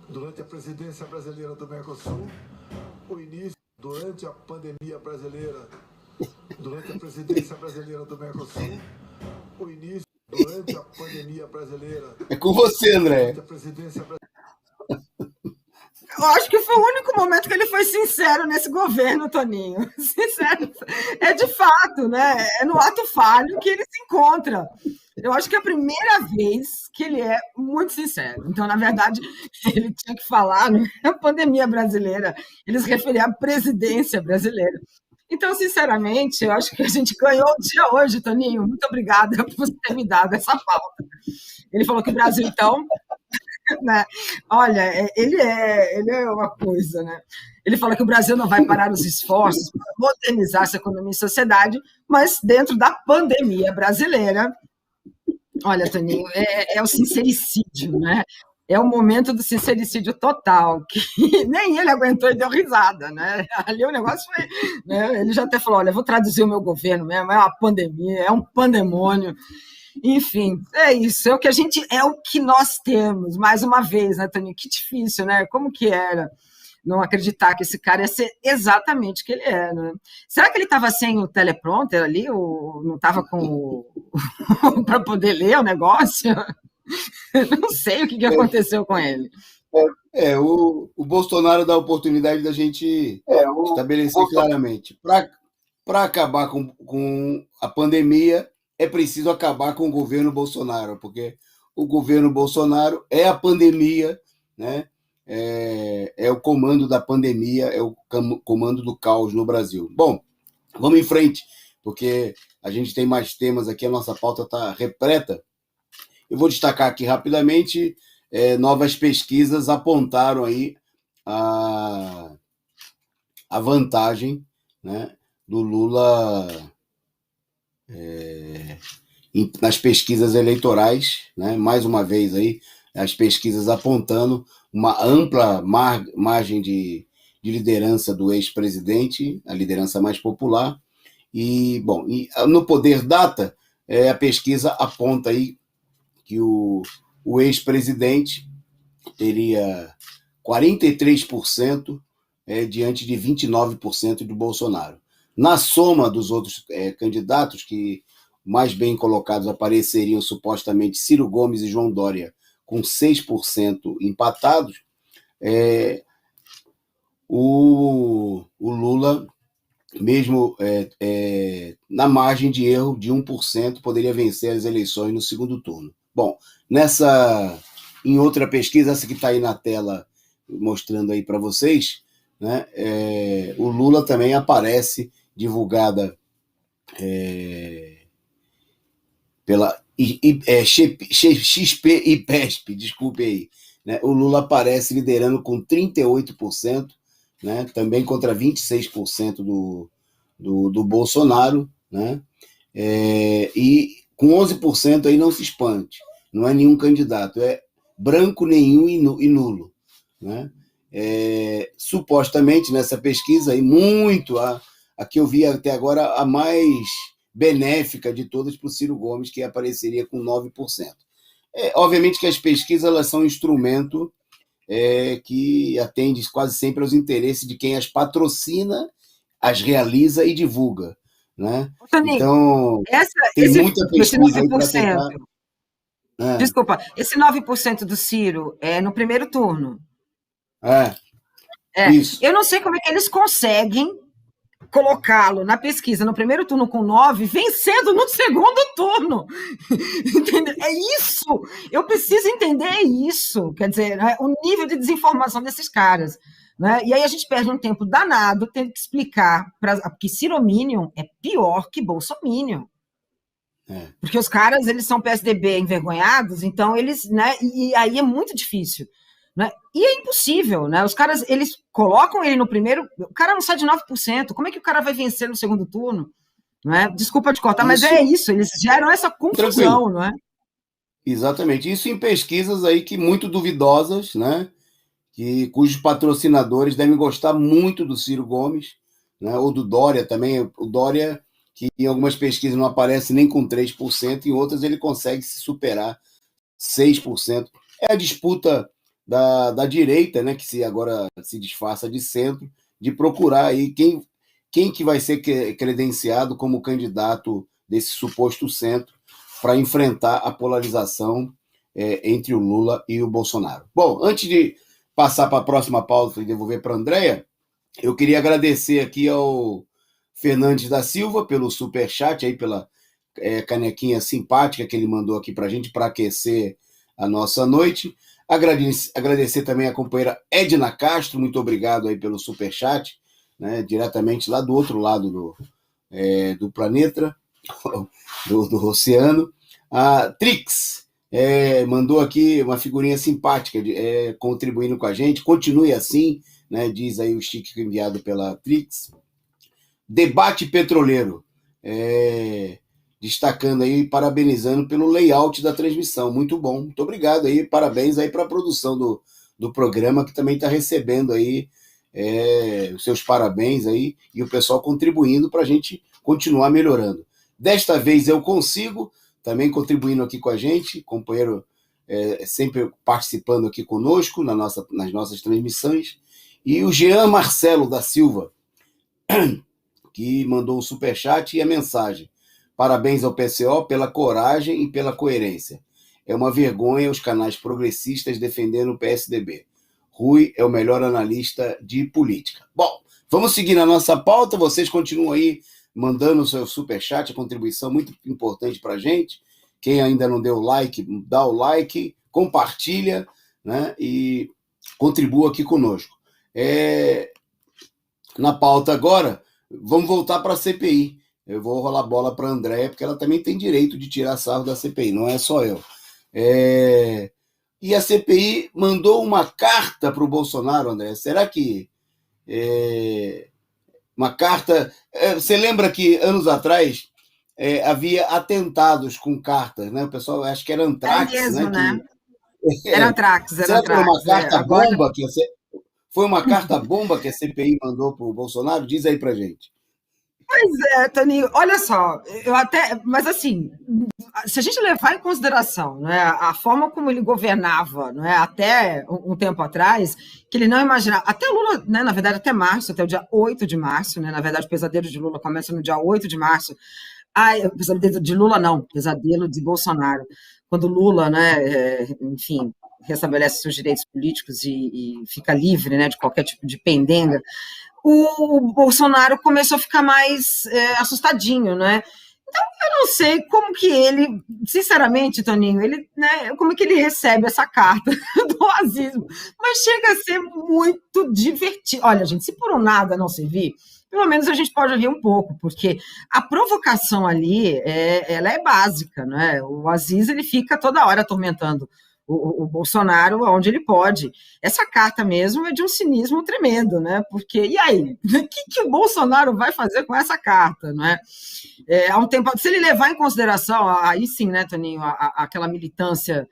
durante a presidência brasileira do Mercosul, o início, durante a pandemia brasileira, durante a presidência brasileira do Mercosul, o início, durante a pandemia brasileira. É com você, André. Durante a presidência brasileira. Eu acho que foi o único momento que ele foi sincero nesse governo, Toninho. Sincero. É de fato, né? É no ato falho que ele se encontra. Eu acho que é a primeira vez que ele é muito sincero. Então, na verdade, ele tinha que falar, né? A pandemia brasileira, ele se referia à presidência brasileira. Então, sinceramente, eu acho que a gente ganhou o dia hoje, Toninho. Muito obrigada por você ter me dado essa pauta. Ele falou que o Brasil, então... Né? Olha, ele é uma coisa, né? Ele fala que o Brasil não vai parar os esforços para modernizar essa economia e sociedade, mas dentro da pandemia brasileira, olha, Toninho, é o sincericídio, né? É o momento do sincericídio total, que nem ele aguentou e deu risada, né? Ali o negócio foi... Né? Ele já até falou, olha, vou traduzir o meu governo mesmo, é uma pandemia, é um pandemônio. Enfim, é isso, é o que nós temos, mais uma vez, né, Toninho? Que difícil, né? Como que era não acreditar que esse cara ia ser exatamente o que ele é, né? Será que ele estava sem o teleprompter ali, ou não estava com para poder ler o negócio? Não sei o que aconteceu com ele. O Bolsonaro dá a oportunidade da gente estabelecer claramente. Para acabar com a pandemia, é preciso acabar com o governo Bolsonaro, porque o governo Bolsonaro é a pandemia, né? É o comando da pandemia, é o comando do caos no Brasil. Bom, vamos em frente, porque a gente tem mais temas aqui, a nossa pauta está repleta. Eu vou destacar aqui rapidamente, novas pesquisas apontaram aí a vantagem, né, do Lula nas pesquisas eleitorais, né? Mais uma vez aí, as pesquisas apontando uma ampla margem de liderança do ex-presidente, a liderança mais popular. E, bom, no Poder Data, a pesquisa aponta aí que o ex-presidente teria 43% diante de 29% do Bolsonaro. Na soma dos outros candidatos, que mais bem colocados apareceriam supostamente Ciro Gomes e João Dória, com 6% empatados, o Lula, mesmo na margem de erro de 1%, poderia vencer as eleições no segundo turno. Bom, em outra pesquisa, essa que está aí na tela, mostrando aí para vocês, né, o Lula também aparece, divulgada pela XP e PESP, desculpe aí, né, o Lula aparece liderando com 38%, né, também contra 26% do Bolsonaro, né, e com 11% aí não se espante, não é nenhum candidato, é branco nenhum e nulo, né? Supostamente nessa pesquisa aí, muito a que eu vi até agora a mais benéfica de todas para o Ciro Gomes, que apareceria com 9%. Obviamente que as pesquisas elas são um instrumento que atende quase sempre aos interesses de quem as patrocina, as realiza e divulga, né? Toninho, Então, tem muita pesquisa aí para tentar... Desculpa, esse 9% do Ciro é no primeiro turno. Isso. Eu não sei como é que eles conseguem colocá-lo na pesquisa no primeiro turno com 9, vencendo no segundo turno. Entendeu? É isso! Eu preciso entender isso. Quer dizer, né, o nível de desinformação desses caras. Né? E aí a gente perde um tempo danado tendo que explicar que Cirominion é pior que Bolsominion. Porque os caras, eles são PSDB envergonhados, então eles, né, e aí é muito difícil, né, e é impossível, né, os caras, eles colocam ele no primeiro, o cara não sai de 9%, como é que o cara vai vencer no segundo turno, né, desculpa te cortar, mas é isso, eles geram essa confusão, não é? Exatamente, isso em pesquisas aí que muito duvidosas, né, cujos patrocinadores devem gostar muito do Ciro Gomes, né, ou do Dória também, o Dória que em algumas pesquisas não aparece nem com 3%, em outras ele consegue se superar 6%. É a disputa da direita, né, que agora se disfarça de centro, de procurar aí quem que vai ser credenciado como candidato desse suposto centro para enfrentar a polarização entre o Lula e o Bolsonaro. Bom, antes de passar para a próxima pauta e devolver para a Andréia, eu queria agradecer aqui ao Fernandes da Silva pelo superchat, aí pela canequinha simpática que ele mandou aqui para a gente, para aquecer a nossa noite. Agradecer também a companheira Edna Castro, muito obrigado aí pelo superchat, né, diretamente lá do outro lado do planeta, do oceano. A Trix mandou aqui uma figurinha simpática, contribuindo com a gente. Continue assim, né, diz aí o sticker enviado pela Trix. Debate Petroleiro, destacando aí, parabenizando pelo layout da transmissão, muito bom, muito obrigado aí, parabéns aí para a produção do programa, que também está recebendo aí os seus parabéns aí, e o pessoal contribuindo para a gente continuar melhorando. Desta vez eu consigo, também contribuindo aqui com a gente, companheiro sempre participando aqui conosco nas nossas transmissões, e o Jean Marcelo da Silva, que mandou um superchat e a mensagem: parabéns ao PCO pela coragem e pela coerência. É uma vergonha os canais progressistas defendendo o PSDB. Rui é o melhor analista de política. Bom, vamos seguir na nossa pauta. Vocês continuam aí mandando o seu superchat, a contribuição muito importante para a gente. Quem ainda não deu like, dá o like, compartilha, né, e contribua aqui conosco. Na pauta agora, vamos voltar para a CPI. Eu vou rolar a bola para a Andréia, porque ela também tem direito de tirar sarro da CPI, não é só eu. E a CPI mandou uma carta para o Bolsonaro, André. Será que uma carta... Você lembra que anos atrás havia atentados com cartas, né? O pessoal, acho que era Antrax, mesmo, né? Era Antrax, Será que era uma carta bomba que foi uma carta bomba que a CPI mandou para o Bolsonaro? Diz aí para gente. Pois é, Toninho, olha só, mas assim, se a gente levar em consideração, né, a forma como ele governava, né, até um tempo atrás, que ele não imaginava, até Lula, né, na verdade até março, até o dia 8 de março, né, na verdade o pesadelo de Lula começa no dia 8 de março, o pesadelo de Lula não, pesadelo de Bolsonaro, quando Lula, né, enfim, restabelece seus direitos políticos e fica livre, né, de qualquer tipo de pendenga, o Bolsonaro começou a ficar mais assustadinho, né? Então, eu não sei como que ele, sinceramente, Toninho, né, como que ele recebe essa carta do Aziz, mas chega a ser muito divertido. Olha, gente, se por um nada não servir, pelo menos a gente pode rir um pouco, porque a provocação ali, ela é básica, né? O Aziz, ele fica toda hora atormentando o Bolsonaro onde ele pode. Essa carta mesmo é de um cinismo tremendo, né? Porque, e aí? O que o Bolsonaro vai fazer com essa carta, não é? Há um tempo, se ele levar em consideração, aí sim, né, Toninho, aquela militância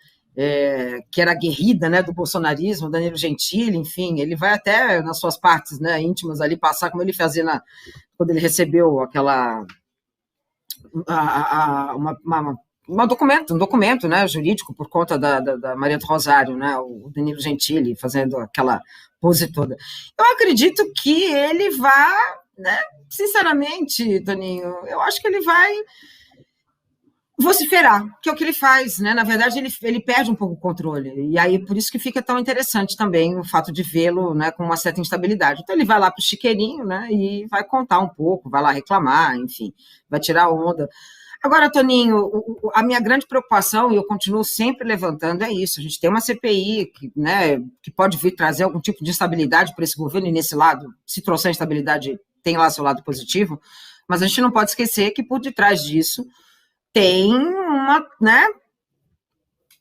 que era aguerrida, né, do bolsonarismo, Danilo Gentili, enfim, ele vai até nas suas partes, né, íntimas ali passar como ele fazia quando ele recebeu aquela um documento, né, jurídico por conta da Maria do Rosário, né, o Danilo Gentili fazendo aquela pose toda. Eu acredito que ele vai, né, sinceramente, Toninho, eu acho que ele vai vociferar, que é o que ele faz, né? Na verdade, ele perde um pouco o controle. E aí, por isso que fica tão interessante também o fato de vê-lo, né, com uma certa instabilidade. Então, ele vai lá para o chiqueirinho, né, e vai contar um pouco, vai lá reclamar, enfim, vai tirar onda. Agora, Toninho, a minha grande preocupação, e eu continuo sempre levantando, é isso. A gente tem uma CPI que pode vir trazer algum tipo de instabilidade para esse governo, e nesse lado, se trouxer instabilidade, tem lá seu lado positivo, mas a gente não pode esquecer que por detrás disso tem uma, né,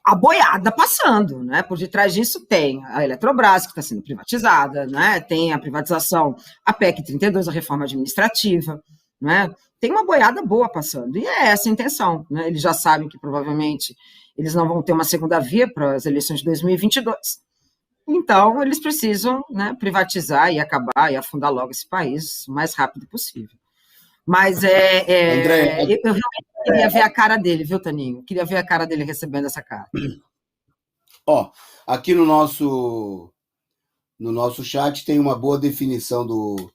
a boiada passando, né? Por detrás disso tem a Eletrobras, que está sendo privatizada, né? Tem a privatização, a PEC 32, a reforma administrativa, né? Tem uma boiada boa passando, e é essa a intenção, né? Eles já sabem que provavelmente eles não vão ter uma segunda via para as eleições de 2022, então eles precisam, né, privatizar e acabar e afundar logo esse país o mais rápido possível. Mas André, eu realmente queria ver a cara dele, viu, Toninho? Queria ver a cara dele recebendo essa carta. Aqui no nosso chat tem uma boa definição do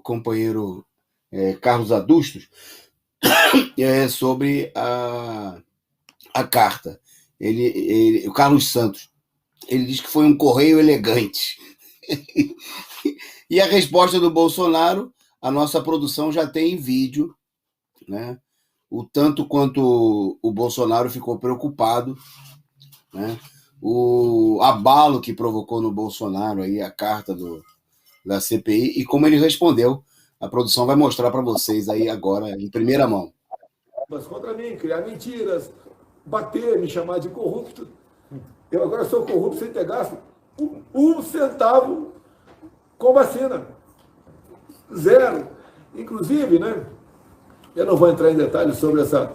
companheiro Carlos Adustos sobre a carta. O Carlos Santos, ele diz que foi um correio elegante. E a resposta do Bolsonaro, a nossa produção já tem em vídeo, né? O tanto quanto o Bolsonaro ficou preocupado, né? O abalo que provocou no Bolsonaro aí a carta da CPI e como ele respondeu. A produção vai mostrar para vocês aí agora, em primeira mão. Mas contra mim, criar mentiras, bater, me chamar de corrupto. Eu agora sou corrupto sem ter gasto um centavo com vacina. Zero. Inclusive, né? Eu não vou entrar em detalhes sobre essa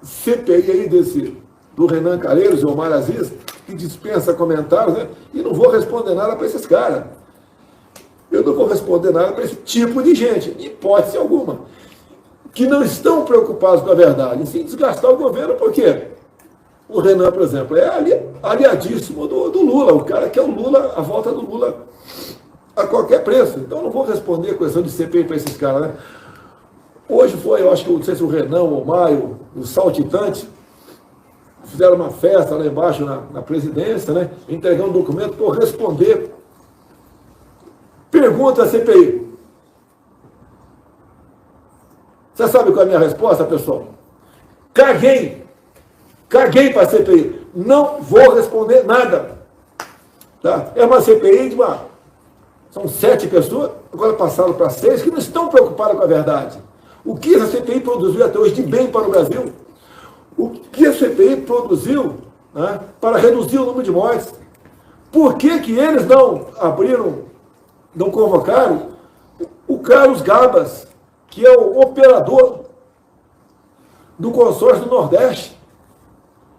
CPI aí do Renan Calheiros e Omar Aziz, que dispensa comentários, né? E não vou responder nada para esses caras. Eu não vou responder nada para esse tipo de gente, em hipótese alguma, que não estão preocupados com a verdade, em sim desgastar o governo, porque o Renan, por exemplo, é aliadíssimo do Lula, o cara quer o Lula, a volta do Lula a qualquer preço. Então, eu não vou responder a questão de CPI para esses caras, né? Hoje foi, eu acho que, não sei se o Renan, o Maio, o Saltitante, fizeram uma festa lá embaixo na presidência, né? Entregando um documento para eu responder. Pergunta a CPI. Você sabe qual é a minha resposta, pessoal? Caguei para a CPI. Não vou responder nada. Tá? É uma CPI são 7 pessoas, agora passaram para 6, que não estão preocupadas com a verdade. O que essa CPI produziu até hoje de bem para o Brasil? O que a CPI produziu, né, para reduzir o número de mortes? Por que eles não convocaram o Carlos Gabas, que é o operador do consórcio do Nordeste,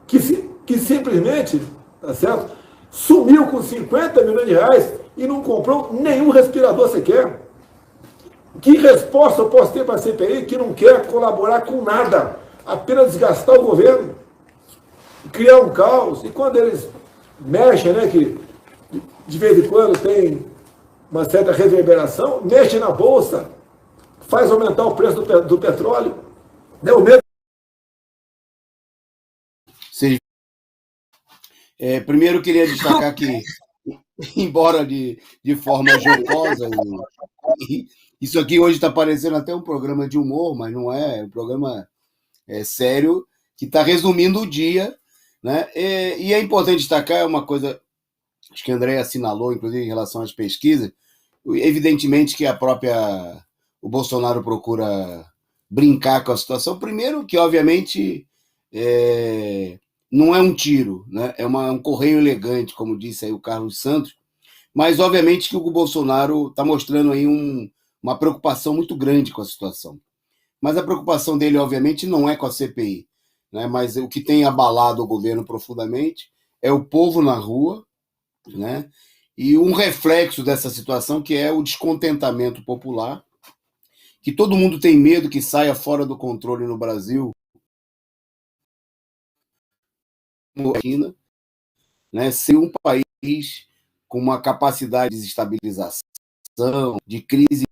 que simplesmente, tá certo, sumiu com 50 milhões de reais e não comprou nenhum respirador sequer? Que resposta eu posso ter para a CPI que não quer colaborar com nada, apenas desgastar o governo, criar um caos? E quando eles mexem, né, que de vez em quando tem uma certa reverberação, mexe na bolsa, faz aumentar o preço do petróleo, né, o mesmo. Primeiro, eu queria destacar que, embora de forma jocosa, isso aqui hoje está parecendo até um programa de humor, mas não é, um programa sério, que está resumindo o dia, né? E é importante destacar uma coisa, acho que a André assinalou, inclusive, em relação às pesquisas, evidentemente que o Bolsonaro procura brincar com a situação, primeiro que, obviamente, não é um tiro, né? É um correio elegante, como disse aí o Carlos Santos, mas obviamente que o Bolsonaro está mostrando aí uma preocupação muito grande com a situação. Mas a preocupação dele, obviamente, não é com a CPI, né? Mas o que tem abalado o governo profundamente é o povo na rua, né? E um reflexo dessa situação que é o descontentamento popular, que todo mundo tem medo que saia fora do controle no Brasil, né? Ser um país com uma capacidade de desestabilização, de crise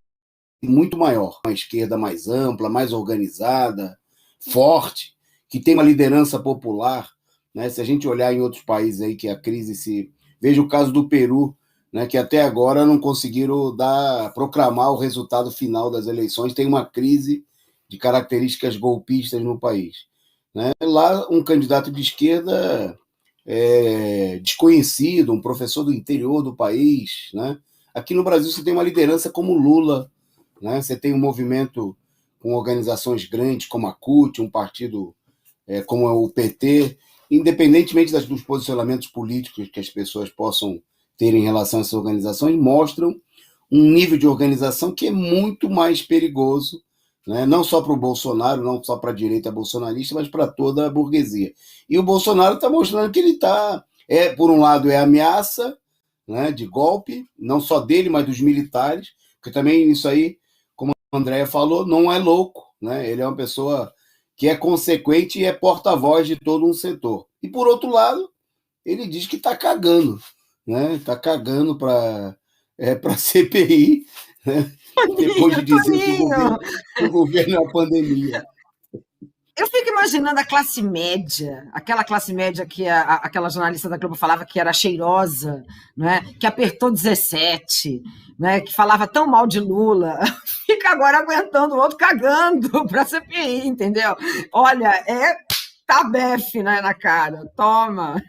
muito maior, uma esquerda mais ampla, mais organizada, forte, que tem uma liderança popular, né? Se a gente olhar em outros países aí que a crise se... Veja o caso do Peru, né, que até agora não conseguiram proclamar o resultado final das eleições, tem uma crise de características golpistas no país, né? Lá, um candidato de esquerda desconhecido, um professor do interior do país, né? Aqui no Brasil você tem uma liderança como Lula, né? Você tem um movimento com organizações grandes como a CUT, um partido como é o PT, independentemente dos posicionamentos políticos que as pessoas possam ter em relação a essas organizações, mostram um nível de organização que é muito mais perigoso, né? Não só para o Bolsonaro, não só para a direita bolsonarista, mas para toda a burguesia. E o Bolsonaro está mostrando que ele está, por um lado, é ameaça, né, de golpe, não só dele, mas dos militares, porque também isso aí, como a Andréa falou, não é louco, né? Ele é uma pessoa que é consequente e é porta-voz de todo um setor. E, por outro lado, ele diz que está cagando, né? Está cagando para a CPI, né? Depois de dizer que o governo é a pandemia. Eu fico imaginando a classe média, aquela classe média que aquela jornalista da Globo falava que era cheirosa, né? Que apertou 17, né? Que falava tão mal de Lula, fica agora aguentando o outro cagando para a CPI, entendeu? Olha, tabefe, né, na cara, toma.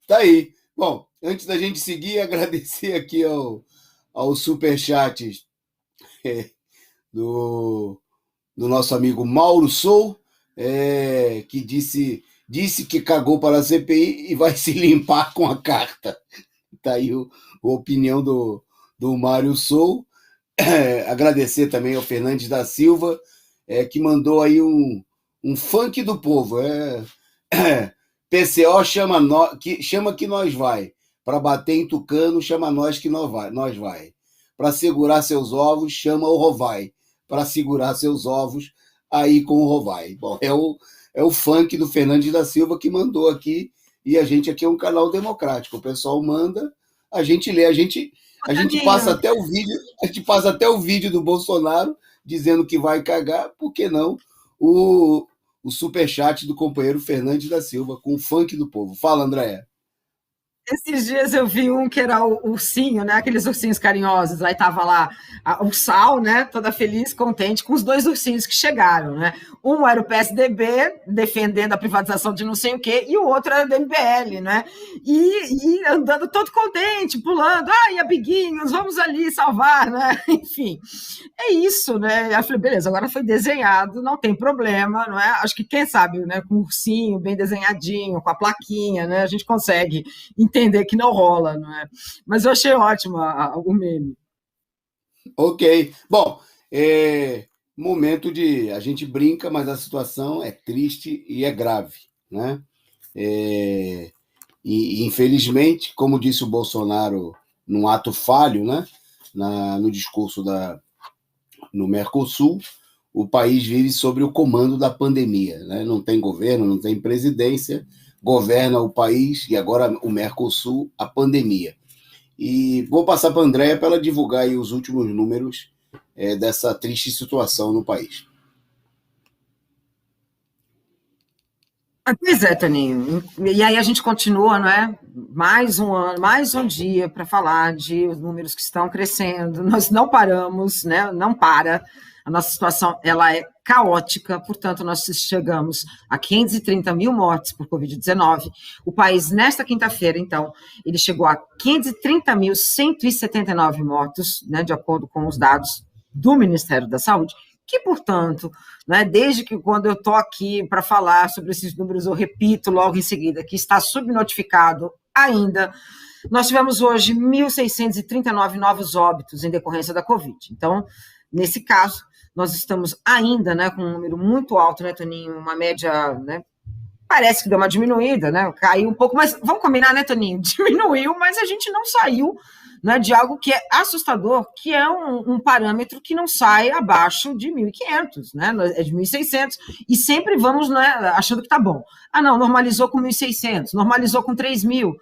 Tá aí. Bom, antes da gente seguir, agradecer aqui ao superchat do nosso amigo Mauro Sou, que disse que cagou para a CPI e vai se limpar com a carta. Está aí a opinião do Mário Sou. Agradecer também ao Fernandes da Silva, que mandou aí um funk do povo. PCO chama que nós vai. Para bater em Tucano, chama nós que nós vai. Para segurar seus ovos, chama o Rovai. Para segurar seus ovos, aí com o Rovai. Bom, é o funk do Fernandes da Silva que mandou aqui, e a gente aqui é um canal democrático. O pessoal manda, a gente lê, a gente passa até o vídeo do Bolsonaro dizendo que vai cagar, por que não o superchat do companheiro Fernandes da Silva com o funk do povo. Fala, Andréa. Esses dias eu vi um que era o ursinho, né? Aqueles ursinhos carinhosos. Aí tava lá o Sal, né? Toda feliz, contente, com os dois ursinhos que chegaram, né? Um era o PSDB, defendendo a privatização de não sei o quê, e o outro era do MBL, né? E andando todo contente, pulando. Ai, amiguinhos, vamos ali salvar, né? Enfim, é isso, né? Aí eu falei, beleza, agora foi desenhado, não tem problema, não é? Acho que quem sabe, né? Com o ursinho bem desenhadinho, com a plaquinha, né? A gente consegue entender que não rola, não é? Mas eu achei ótimo o meme. Ok. Bom, momento de... A gente brinca, mas a situação é triste e é grave, né? E, infelizmente, como disse o Bolsonaro num ato falho, né? No discurso no Mercosul, o país vive sob o comando da pandemia, né? Não tem governo, não tem presidência, governa o país, e agora o Mercosul, a pandemia. E vou passar para a Andréa para ela divulgar aí os últimos números dessa triste situação no país. Pois é, Toninho. E aí a gente continua, não é? Mais um ano, mais um dia para falar de os números que estão crescendo. Nós não paramos, né? Não para. A nossa situação ela é caótica, portanto, nós chegamos a 530 mil mortes por Covid-19. O país, nesta quinta-feira, então, ele chegou a 530.179 mortos, né, de acordo com os dados do Ministério da Saúde, que, portanto, né, desde que quando eu estou aqui para falar sobre esses números, eu repito logo em seguida que está subnotificado ainda. Nós tivemos hoje 1.639 novos óbitos em decorrência da Covid. Então, nesse caso, nós estamos ainda, né, com um número muito alto, né, Toninho? Uma média, né? Parece que deu uma diminuída, né? Caiu um pouco, mas vamos combinar, né, Toninho? Diminuiu, mas a gente não saiu, né, de algo que é assustador, que é um parâmetro que não sai abaixo de 1.500, né? É de 1.600, e sempre vamos, né, achando que está bom. Ah, não, normalizou com 1.600, normalizou com 3.000.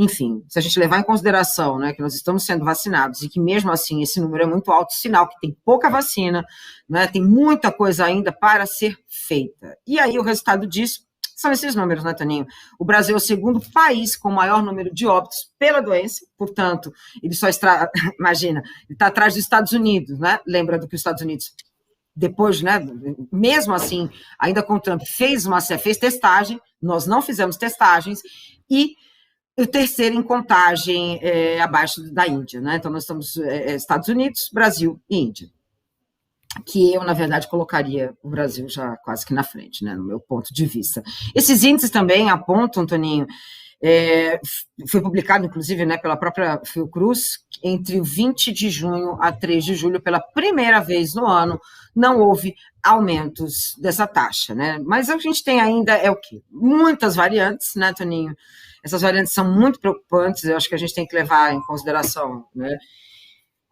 Enfim, se a gente levar em consideração, né, que nós estamos sendo vacinados e que mesmo assim esse número é muito alto, sinal que tem pouca vacina, né, tem muita coisa ainda para ser feita. E aí o resultado disso são esses números, né, Toninho? O Brasil é o segundo país com o maior número de óbitos pela doença, portanto, ele só está, imagina, ele está atrás dos Estados Unidos, né? Lembra do que os Estados Unidos, depois, né, mesmo assim, ainda com o Trump, fez testagem, nós não fizemos testagens, e o terceiro em contagem abaixo da Índia, né? Então, nós estamos Estados Unidos, Brasil e Índia. Que eu, na verdade, colocaria o Brasil já quase que na frente, né? No meu ponto de vista. Esses índices também apontam, Toninho, foi publicado, inclusive, né, pela própria Fiocruz, entre 20 de junho a 3 de julho, pela primeira vez no ano, não houve aumentos dessa taxa, né? Mas a gente tem ainda, o quê? Muitas variantes, né, Toninho? Essas variantes são muito preocupantes, eu acho que a gente tem que levar em consideração, né?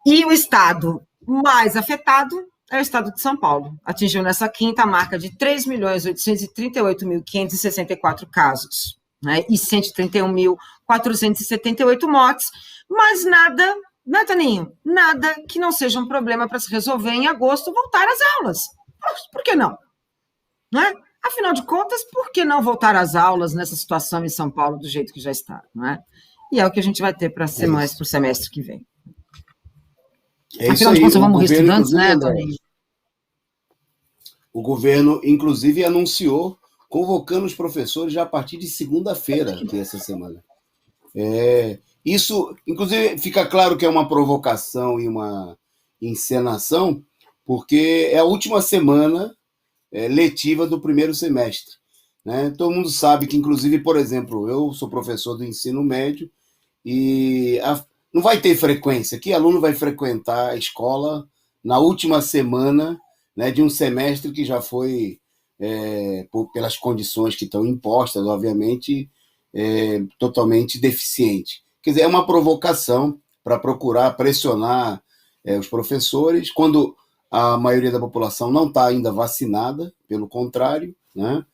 E o estado mais afetado é o estado de São Paulo. Atingiu nessa quinta a marca de 3.838.564 casos, né? E 131.478 mortes, mas nada, né, Toninho? Nada que não seja um problema para se resolver em agosto voltar às aulas. Por que não? Né? Afinal de contas, por que não voltar às aulas nessa situação em São Paulo do jeito que já está, não é? E é o que a gente vai ter para o semestre que vem. Afinal de contas, vamos morrer estudantes, né, Toninho? O governo, inclusive, anunciou convocando os professores já a partir de segunda-feira, que é essa semana. Isso, inclusive, fica claro que é uma provocação e uma encenação, porque é a última semana letiva do primeiro semestre, né? Todo mundo sabe que, inclusive, por exemplo, eu sou professor do ensino médio e não vai ter frequência. Que aluno vai frequentar a escola na última semana, né, de um semestre que já foi, pelas condições que estão impostas, obviamente, totalmente deficiente. Quer dizer, é uma provocação para procurar pressionar os professores, quando a maioria da população não está ainda vacinada, pelo contrário, né?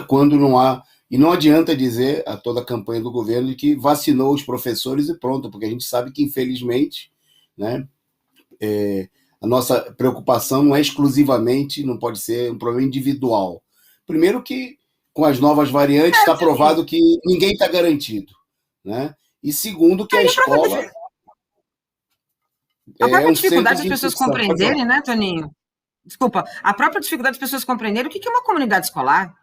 Quando não há... E não adianta dizer a toda a campanha do governo de que vacinou os professores e pronto, porque a gente sabe que, infelizmente, né, a nossa preocupação não é exclusivamente, não pode ser um problema individual. Primeiro que, com as novas variantes, está provado que ninguém está garantido, né? E segundo que a escola... A própria dificuldade das pessoas compreenderem, né, Toninho? Desculpa, a própria dificuldade das pessoas compreenderem o que é uma comunidade escolar,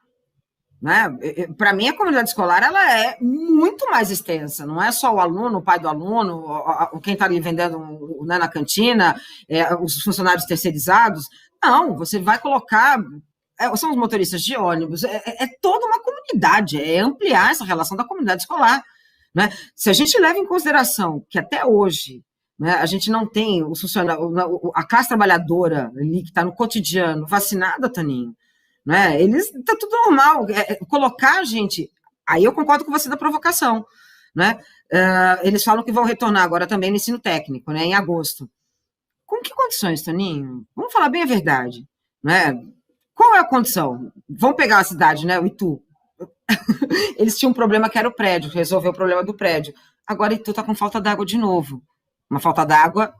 né? Para mim, a comunidade escolar ela é muito mais extensa, não é só o aluno, o pai do aluno, quem está ali vendendo, né, na cantina, os funcionários terceirizados. Não, você vai colocar... são os motoristas de ônibus, é toda uma comunidade, é ampliar essa relação da comunidade escolar, né? Se a gente leva em consideração que até hoje, né, a gente não tem a classe trabalhadora ali que está no cotidiano vacinada, Toninho, né? Está tudo normal. Colocar, gente, aí eu concordo com você da provocação, né? Eles falam que vão retornar agora também no ensino técnico, né, em agosto. Com que condições, Toninho? Vamos falar bem a verdade, né? Qual é a condição? Vamos pegar a cidade, né, o Itu. Eles tinham um problema que era o prédio, resolveu o problema do prédio. Agora Itu está com falta d'água de novo. Uma falta d'água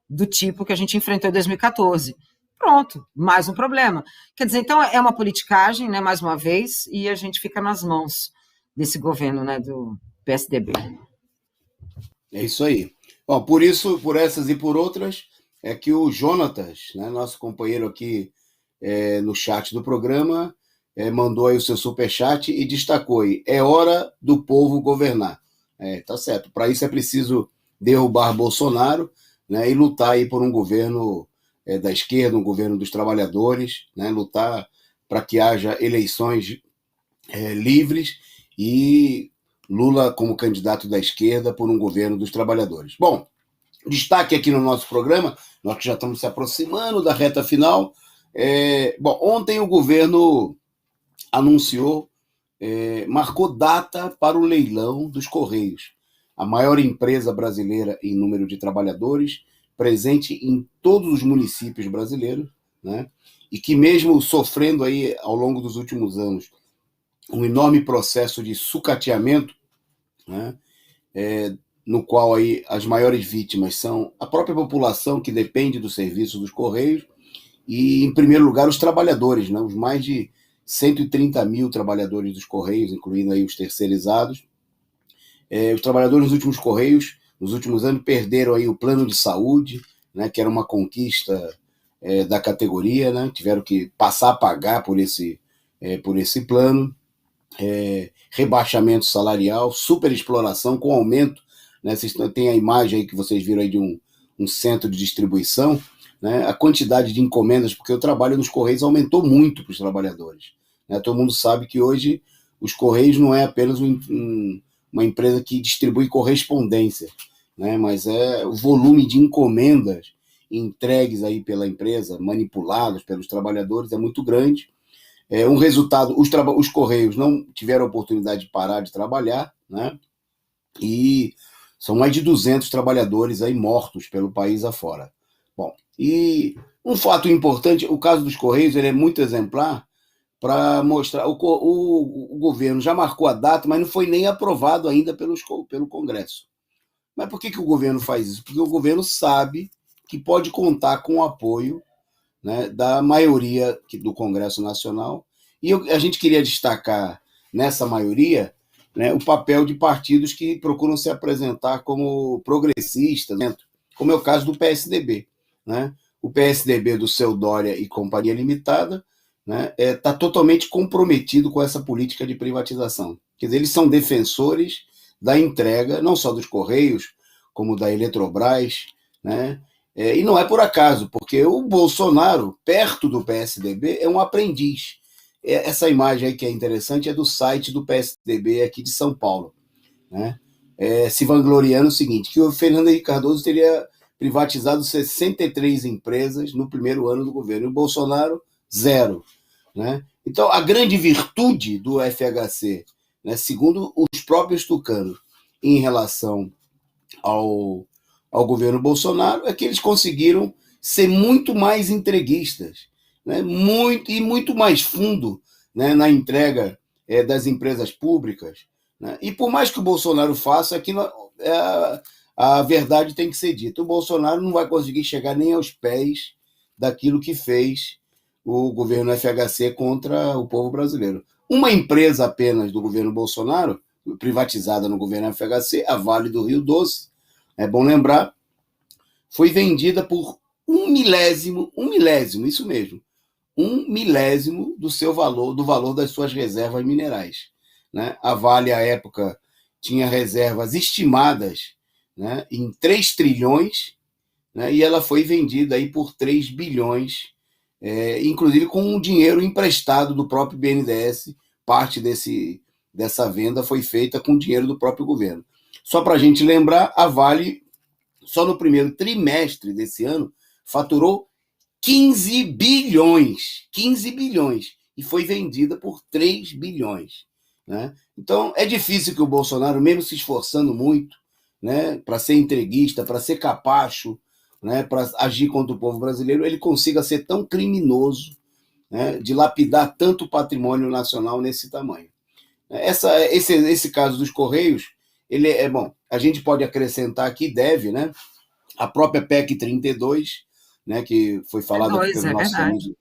do tipo que a gente enfrentou em 2014. Pronto, mais um problema. Quer dizer, então é uma politicagem, né, mais uma vez, e a gente fica nas mãos desse governo, né, do PSDB. É isso aí. Bom, por isso, por essas e por outras, é que o Jonatas, né, nosso companheiro aqui no chat do programa, mandou aí o seu superchat e destacou aí, é hora do povo governar. Tá certo. Para isso é preciso derrubar Bolsonaro, né, e lutar aí por um governo da esquerda, um governo dos trabalhadores, né, lutar para que haja eleições livres e Lula como candidato da esquerda por um governo dos trabalhadores. Bom, destaque aqui no nosso programa, nós que já estamos se aproximando da reta final. Bom, ontem o governo anunciou, marcou data para o leilão dos Correios, a maior empresa brasileira em número de trabalhadores, presente em todos os municípios brasileiros, né? E que mesmo sofrendo aí ao longo dos últimos anos um enorme processo de sucateamento, né? No qual aí as maiores vítimas são a própria população que depende do serviço dos Correios e, em primeiro lugar, os trabalhadores, né? Os mais de 130 mil trabalhadores dos Correios, incluindo aí os terceirizados. Os trabalhadores nos últimos Correios, nos últimos anos, perderam aí o plano de saúde, né? Que era uma conquista da categoria, né? Tiveram que passar a pagar por esse plano. Rebaixamento salarial, superexploração com aumento, né? Vocês tem a imagem aí que vocês viram aí de um centro de distribuição, né? A quantidade de encomendas, porque o trabalho nos Correios aumentou muito para os trabalhadores, né? Todo mundo sabe que hoje os Correios não é apenas uma empresa que distribui correspondência, né? Mas o volume de encomendas entregues aí pela empresa, manipuladas pelos trabalhadores, é muito grande. Um resultado, os Correios não tiveram a oportunidade de parar de trabalhar, né? E são mais de 200 trabalhadores aí mortos pelo país afora. Bom, e um fato importante, o caso dos Correios, ele é muito exemplar para mostrar, o governo já marcou a data, mas não foi nem aprovado ainda pelo Congresso. Mas por que o governo faz isso? Porque o governo sabe que pode contar com o apoio, né, da maioria do Congresso Nacional, e a gente queria destacar nessa maioria, né, o papel de partidos que procuram se apresentar como progressistas, como é o caso do PSDB. Né? O PSDB do seu Dória e Companhia Limitada, né, está totalmente comprometido com essa política de privatização. Quer dizer, eles são defensores da entrega, não só dos Correios, como da Eletrobras, né? E não é por acaso, porque o Bolsonaro, perto do PSDB, é um aprendiz. Essa imagem aí que é interessante é do site do PSDB aqui de São Paulo, né? Se vangloriando o seguinte, que o Fernando Henrique Cardoso teria privatizado 63 empresas no primeiro ano do governo, e o Bolsonaro, 0. Né? Então, a grande virtude do FHC, né, segundo os próprios tucanos, em relação ao governo Bolsonaro, é que eles conseguiram ser muito mais entreguistas, né? muito mais fundo, né, na entrega das empresas públicas. Né? E por mais que o Bolsonaro faça, aqui a verdade tem que ser dita. O Bolsonaro não vai conseguir chegar nem aos pés daquilo que fez o governo FHC contra o povo brasileiro. Uma empresa apenas do governo Bolsonaro, privatizada no governo FHC, a Vale do Rio Doce, é bom lembrar, foi vendida por um milésimo, isso mesmo, 1/1000 do seu valor, do valor das suas reservas minerais. Né? A Vale, à época, tinha reservas estimadas, né, em 3 trilhões, né, e ela foi vendida aí por 3 bilhões, inclusive com um dinheiro emprestado do próprio BNDES. Parte dessa venda foi feita com dinheiro do próprio governo. Só para a gente lembrar, a Vale, só no primeiro trimestre desse ano, faturou 15 bilhões, e foi vendida por 3 bilhões. Né? Então, é difícil que o Bolsonaro, mesmo se esforçando muito, né, para ser entreguista, para ser capacho, né, para agir contra o povo brasileiro, ele consiga ser tão criminoso, né, de lapidar tanto patrimônio nacional nesse tamanho. Esse caso dos Correios, ele bom, a gente pode acrescentar aqui, né, a própria PEC 32, né, que foi falada pelos nossos amigos,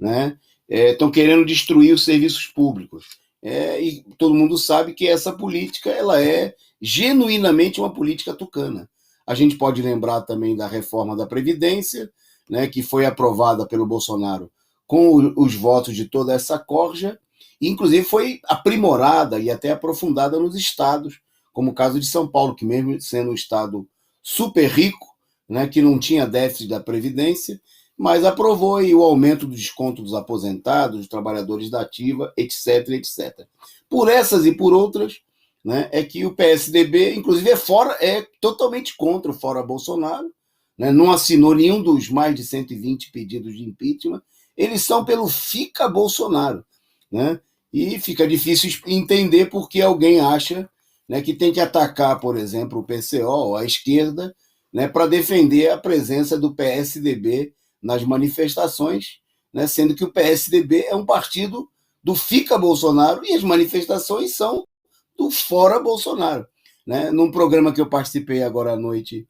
né, estão querendo destruir os serviços públicos. E todo mundo sabe que essa política ela é genuinamente uma política tucana. A gente pode lembrar também da reforma da Previdência, né, que foi aprovada pelo Bolsonaro com os votos de toda essa corja, e inclusive foi aprimorada e até aprofundada nos estados, como o caso de São Paulo, que mesmo sendo um estado super rico, né, que não tinha déficit da Previdência, mas aprovou aí o aumento do desconto dos aposentados, dos trabalhadores da ativa, etc, etc. Por essas e por outras, né, é que o PSDB, inclusive, é totalmente contra o fora Bolsonaro, né, não assinou nenhum dos mais de 120 pedidos de impeachment, eles são pelo Fica Bolsonaro, né, e fica difícil entender por que alguém acha, né, que tem que atacar, por exemplo, o PCO, a esquerda, né, para defender a presença do PSDB nas manifestações, né, sendo que o PSDB é um partido do Fica Bolsonaro e as manifestações são do Fora Bolsonaro. Né? Num programa que eu participei agora à noite,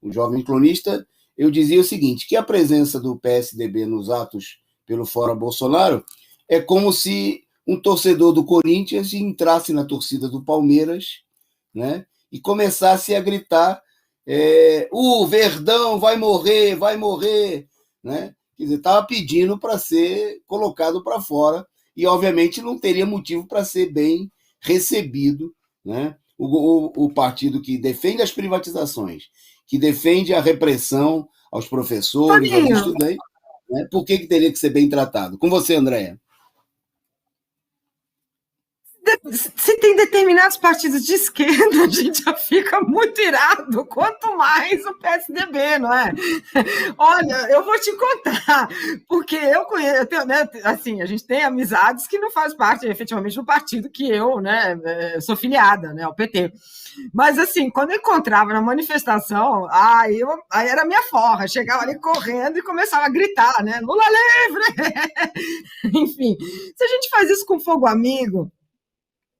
o Jovem Cronista, eu dizia o seguinte, que a presença do PSDB nos atos pelo Fora Bolsonaro é como se um torcedor do Corinthians entrasse na torcida do Palmeiras, né, e começasse a gritar o Verdão vai morrer, né? Quer dizer, estava pedindo para ser colocado para fora e, obviamente, não teria motivo para ser bem recebido, né? O partido que defende as privatizações, que defende a repressão aos professores, aos estudantes, né? Por que teria que ser bem tratado? Com você, Andréa. Se tem determinados partidos de esquerda, a gente já fica muito irado, quanto mais o PSDB, não é? Olha, eu vou te contar, porque eu conheço, né, assim, a gente tem amizades que não faz parte efetivamente do partido que eu, né, sou filiada, né, ao PT. Mas, assim, quando eu encontrava na manifestação, aí era minha forra, chegava ali correndo e começava a gritar, né, Lula livre! Enfim, se a gente faz isso com fogo amigo,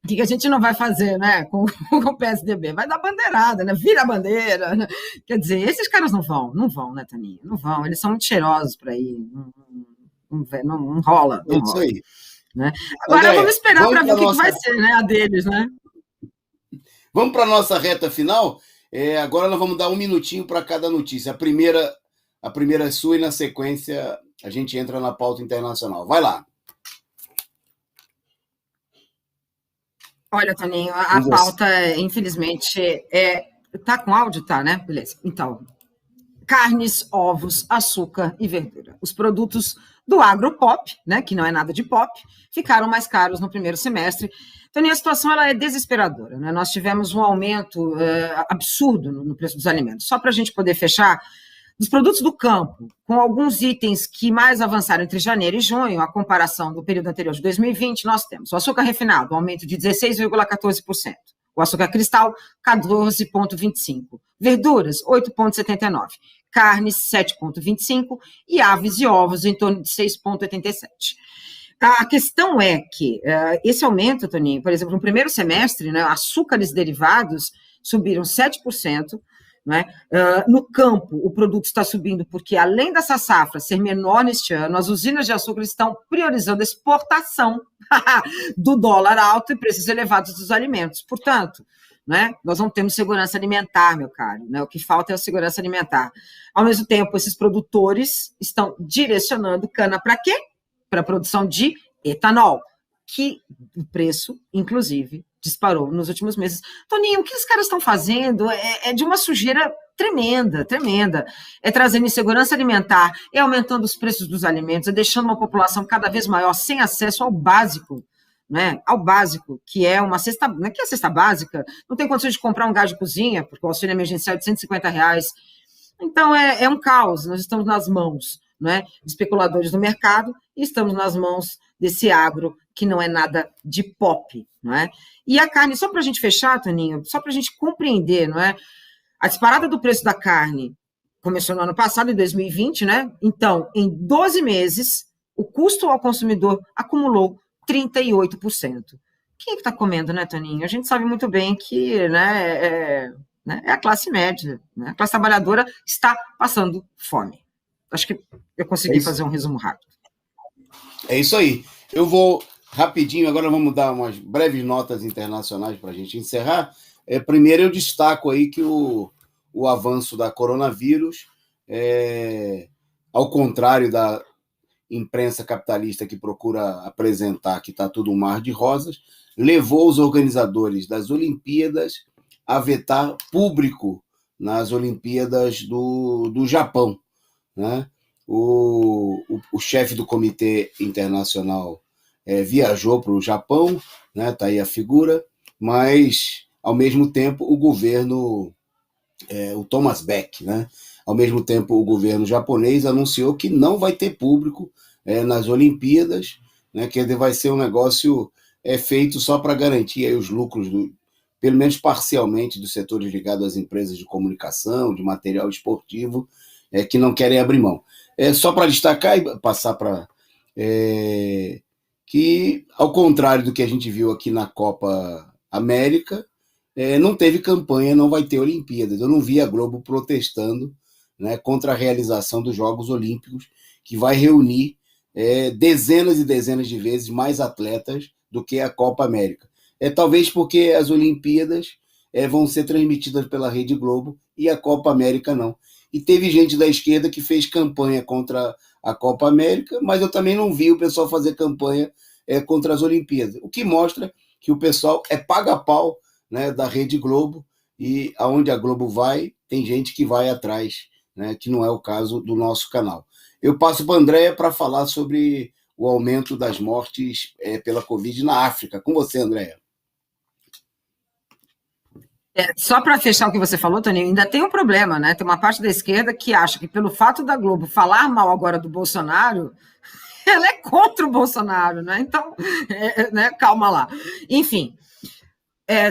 o que a gente não vai fazer, né, com o PSDB? Vai dar bandeirada, né? Vira a bandeira. Né? Quer dizer, esses caras não vão, né, Taninha? Não vão, eles são muito cheirosos para ir. Não rola. Não isso rola, aí. Né? Agora André, vamos esperar para ver o que vai ser, né, a deles, né? Vamos para a nossa reta final. Agora nós vamos dar um minutinho para cada notícia. A primeira é sua e, na sequência, a gente entra na pauta internacional. Vai lá. Olha, Toninho, a pauta, infelizmente, tá com áudio? Tá, né? Beleza. Então, carnes, ovos, açúcar e verdura. Os produtos do agropop, né, que não é nada de pop, ficaram mais caros no primeiro semestre. Toninho, a situação ela é desesperadora. Né? Nós tivemos um aumento absurdo no preço dos alimentos. Só para a gente poder fechar, dos produtos do campo, com alguns itens que mais avançaram entre janeiro e junho, a comparação do período anterior de 2020, nós temos o açúcar refinado, aumento de 16,14%. O açúcar cristal, 14,25%. Verduras, 8,79%. Carnes, 7,25%. E aves e ovos, em torno de 6,87%. A questão é que esse aumento, Toninho, por exemplo, no primeiro semestre, né, açúcares derivados subiram 7%. Né? No campo, o produto está subindo porque, além dessa safra ser menor neste ano, as usinas de açúcar estão priorizando a exportação do dólar alto e preços elevados dos alimentos. Portanto, né, nós não temos segurança alimentar, meu caro. Né? O que falta é a segurança alimentar. Ao mesmo tempo, esses produtores estão direcionando cana para quê? Para a produção de etanol, que o preço, inclusive, disparou nos últimos meses. Toninho, o que os caras estão fazendo é de uma sujeira tremenda, tremenda. É trazendo insegurança alimentar, é aumentando os preços dos alimentos, é deixando uma população cada vez maior sem acesso ao básico, né? Ao básico, que é uma cesta, não é que é a cesta básica, não tem condições de comprar um gás de cozinha, porque o auxílio emergencial é de R$150. Então, é um caos, nós estamos nas mãos, né, de especuladores do mercado e estamos nas mãos desse agro que não é nada de pop, não é? E a carne, só para a gente fechar, Toninho, só para a gente compreender, não é? A disparada do preço da carne começou no ano passado, em 2020, né? Então, em 12 meses, o custo ao consumidor acumulou 38%. Quem é que está comendo, né, Toninho? A gente sabe muito bem que, né, é a classe média, né? A classe trabalhadora está passando fome. Acho que eu consegui fazer um resumo rápido. É isso aí. Eu vou rapidinho, agora vamos dar umas breves notas internacionais para a gente encerrar. Primeiro, eu destaco aí que o avanço da coronavírus, ao contrário da imprensa capitalista que procura apresentar que está tudo um mar de rosas, levou os organizadores das Olimpíadas a vetar público nas Olimpíadas do Japão. Né? o chefe do Comitê Internacional viajou para o Japão, né? Tá aí a figura, mas, ao mesmo tempo, o governo, o Thomas Bach, né? Ao mesmo tempo, o governo japonês anunciou que não vai ter público nas Olimpíadas, né? Que vai ser um negócio feito só para garantir aí os lucros, pelo menos parcialmente, dos setores ligados às empresas de comunicação, de material esportivo, que não querem abrir mão. Só para destacar e passar para... que, ao contrário do que a gente viu aqui na Copa América, não teve campanha, não vai ter Olimpíadas. Eu não vi a Globo protestando, né, contra a realização dos Jogos Olímpicos, que vai reunir dezenas e dezenas de vezes mais atletas do que a Copa América. Talvez porque as Olimpíadas vão ser transmitidas pela Rede Globo e a Copa América não. E teve gente da esquerda que fez campanha contra a Copa América, mas eu também não vi o pessoal fazer campanha contra as Olimpíadas, o que mostra que o pessoal paga-pau, né, da Rede Globo, e aonde a Globo vai, tem gente que vai atrás, né, que não é o caso do nosso canal. Eu passo para a Andréia para falar sobre o aumento das mortes pela Covid na África. Com você, Andréia. Só para fechar o que você falou, Toninho, ainda tem um problema, né? Tem uma parte da esquerda que acha que, pelo fato da Globo falar mal agora do Bolsonaro, ela é contra o Bolsonaro, né? Então, né? Calma lá. Enfim,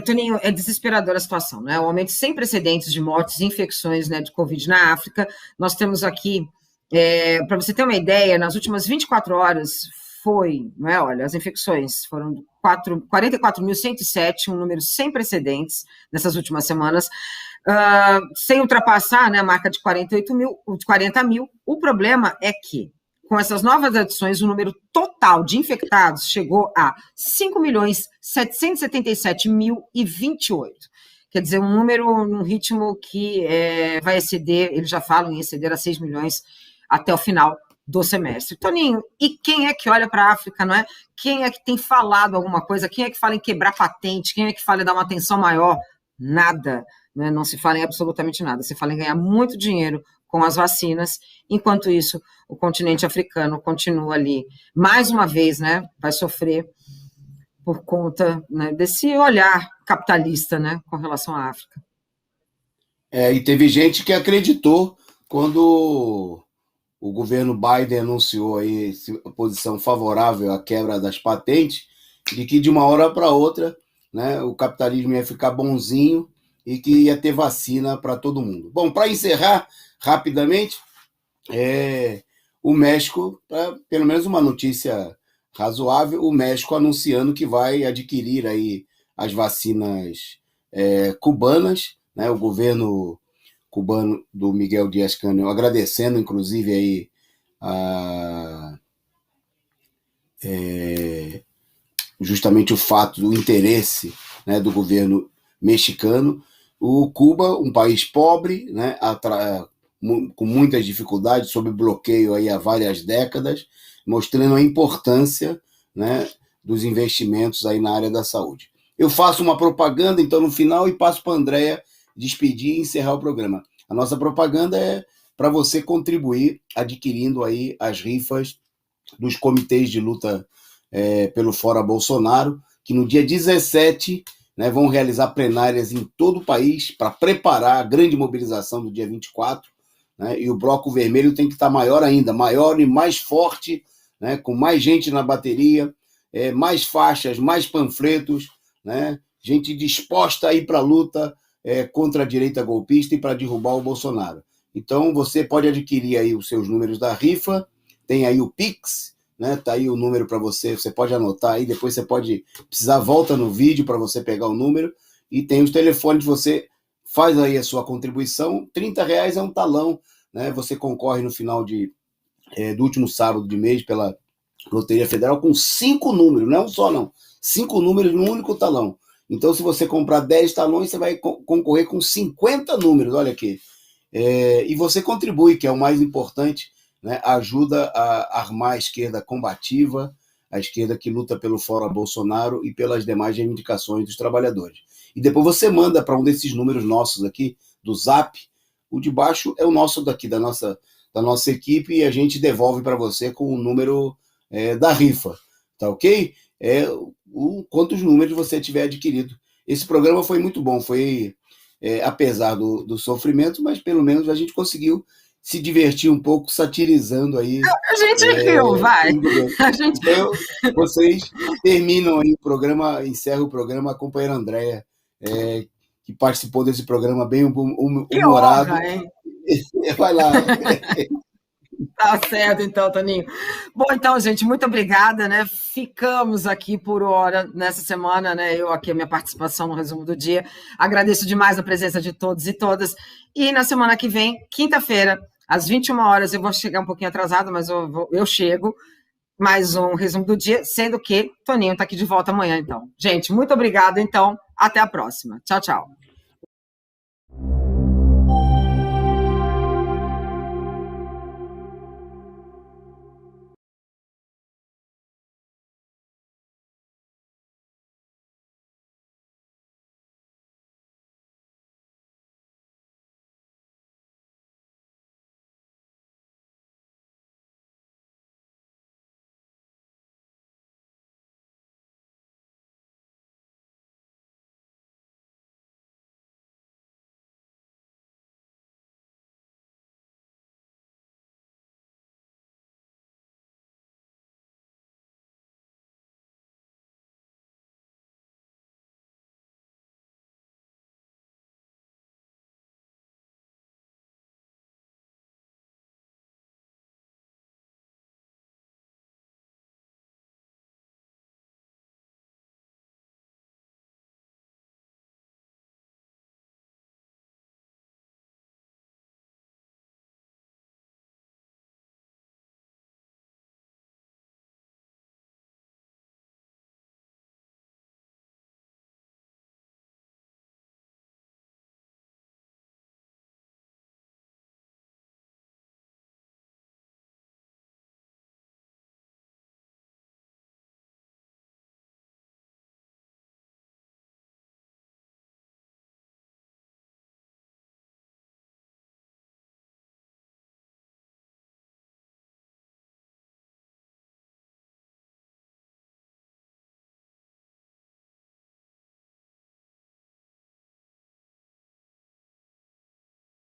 Toninho, é desesperadora a situação, né? O aumento sem precedentes de mortes e infecções, né, de Covid na África. Nós temos aqui, para você ter uma ideia, nas últimas 24 horas foi, não é? Olha, as infecções foram 44.107, um número sem precedentes nessas últimas semanas, sem ultrapassar, né, a marca de 40 mil. O problema é que, com essas novas adições, o número total de infectados chegou a 5.777.028. Quer dizer, um número num ritmo que vai exceder, eles já falam em exceder a 6 milhões até o final do semestre. Toninho, e quem é que olha para a África, não é? Quem é que tem falado alguma coisa? Quem é que fala em quebrar patente? Quem é que fala em dar uma atenção maior? Nada, né? Não se fala em absolutamente nada. Se fala em ganhar muito dinheiro com as vacinas. Enquanto isso, o continente africano continua ali, mais uma vez, né? Vai sofrer por conta, né, desse olhar capitalista, né, com relação à África. E teve gente que acreditou quando o governo Biden anunciou aí a posição favorável à quebra das patentes, de que de uma hora para outra, né, o capitalismo ia ficar bonzinho e que ia ter vacina para todo mundo. Bom, para encerrar rapidamente, o México, pelo menos uma notícia razoável, o México anunciando que vai adquirir aí as vacinas cubanas, né, o governo cubano do Miguel Díaz-Canel, agradecendo, inclusive, aí justamente o fato do interesse, né, do governo mexicano. O Cuba, um país pobre, né, com muitas dificuldades, sob bloqueio aí há várias décadas, mostrando a importância, né, dos investimentos aí na área da saúde. Eu faço uma propaganda, então, no final, e passo para a Andréia despedir e encerrar o programa. A nossa propaganda é para você contribuir adquirindo aí as rifas dos comitês de luta pelo Fora Bolsonaro, que no dia 17, né, vão realizar plenárias em todo o país para preparar a grande mobilização do dia 24, né, e o bloco vermelho tem que estar maior ainda, maior e mais forte, né, com mais gente na bateria, mais faixas, mais panfletos, né, gente disposta a ir para a luta contra a direita golpista e para derrubar o Bolsonaro. Então, você pode adquirir aí os seus números da rifa, tem aí o Pix, né? Tá aí o número para você pode anotar aí, depois você pode precisar, volta no vídeo para você pegar o número, e tem os telefones, você faz aí a sua contribuição, R$30 é um talão, né? Você concorre no final do último sábado de mês pela Loteria Federal com 5 números, não é um só não, 5 números num único talão. Então, se você comprar 10 talões, você vai concorrer com 50 números, olha aqui. E você contribui, que é o mais importante, né? Ajuda a armar a esquerda combativa, a esquerda que luta pelo Fora Bolsonaro e pelas demais reivindicações dos trabalhadores. E depois você manda para um desses números nossos aqui, do Zap. O de baixo é o nosso daqui, da nossa da nossa equipe e a gente devolve para você com o número da rifa, tá ok? Quantos números você tiver adquirido. Esse programa foi muito bom, foi apesar do sofrimento, mas pelo menos a gente conseguiu se divertir um pouco satirizando aí. A gente riu, vai. A gente... Então, vocês terminam aí o programa, encerra o programa, a companheira Andréia, que participou desse programa bem humorado. Que honra, hein? Vai lá. Tá certo, então, Toninho. Bom, então, gente, muito obrigada, né? Ficamos aqui por hora nessa semana, né? Eu aqui, a minha participação no resumo do dia. Agradeço demais a presença de todos e todas. E na semana que vem, quinta-feira, às 21 horas, eu vou chegar um pouquinho atrasada, mas eu chego. Mais um resumo do dia, sendo que Toninho está aqui de volta amanhã, então. Gente, muito obrigada, então. Até a próxima. Tchau, tchau.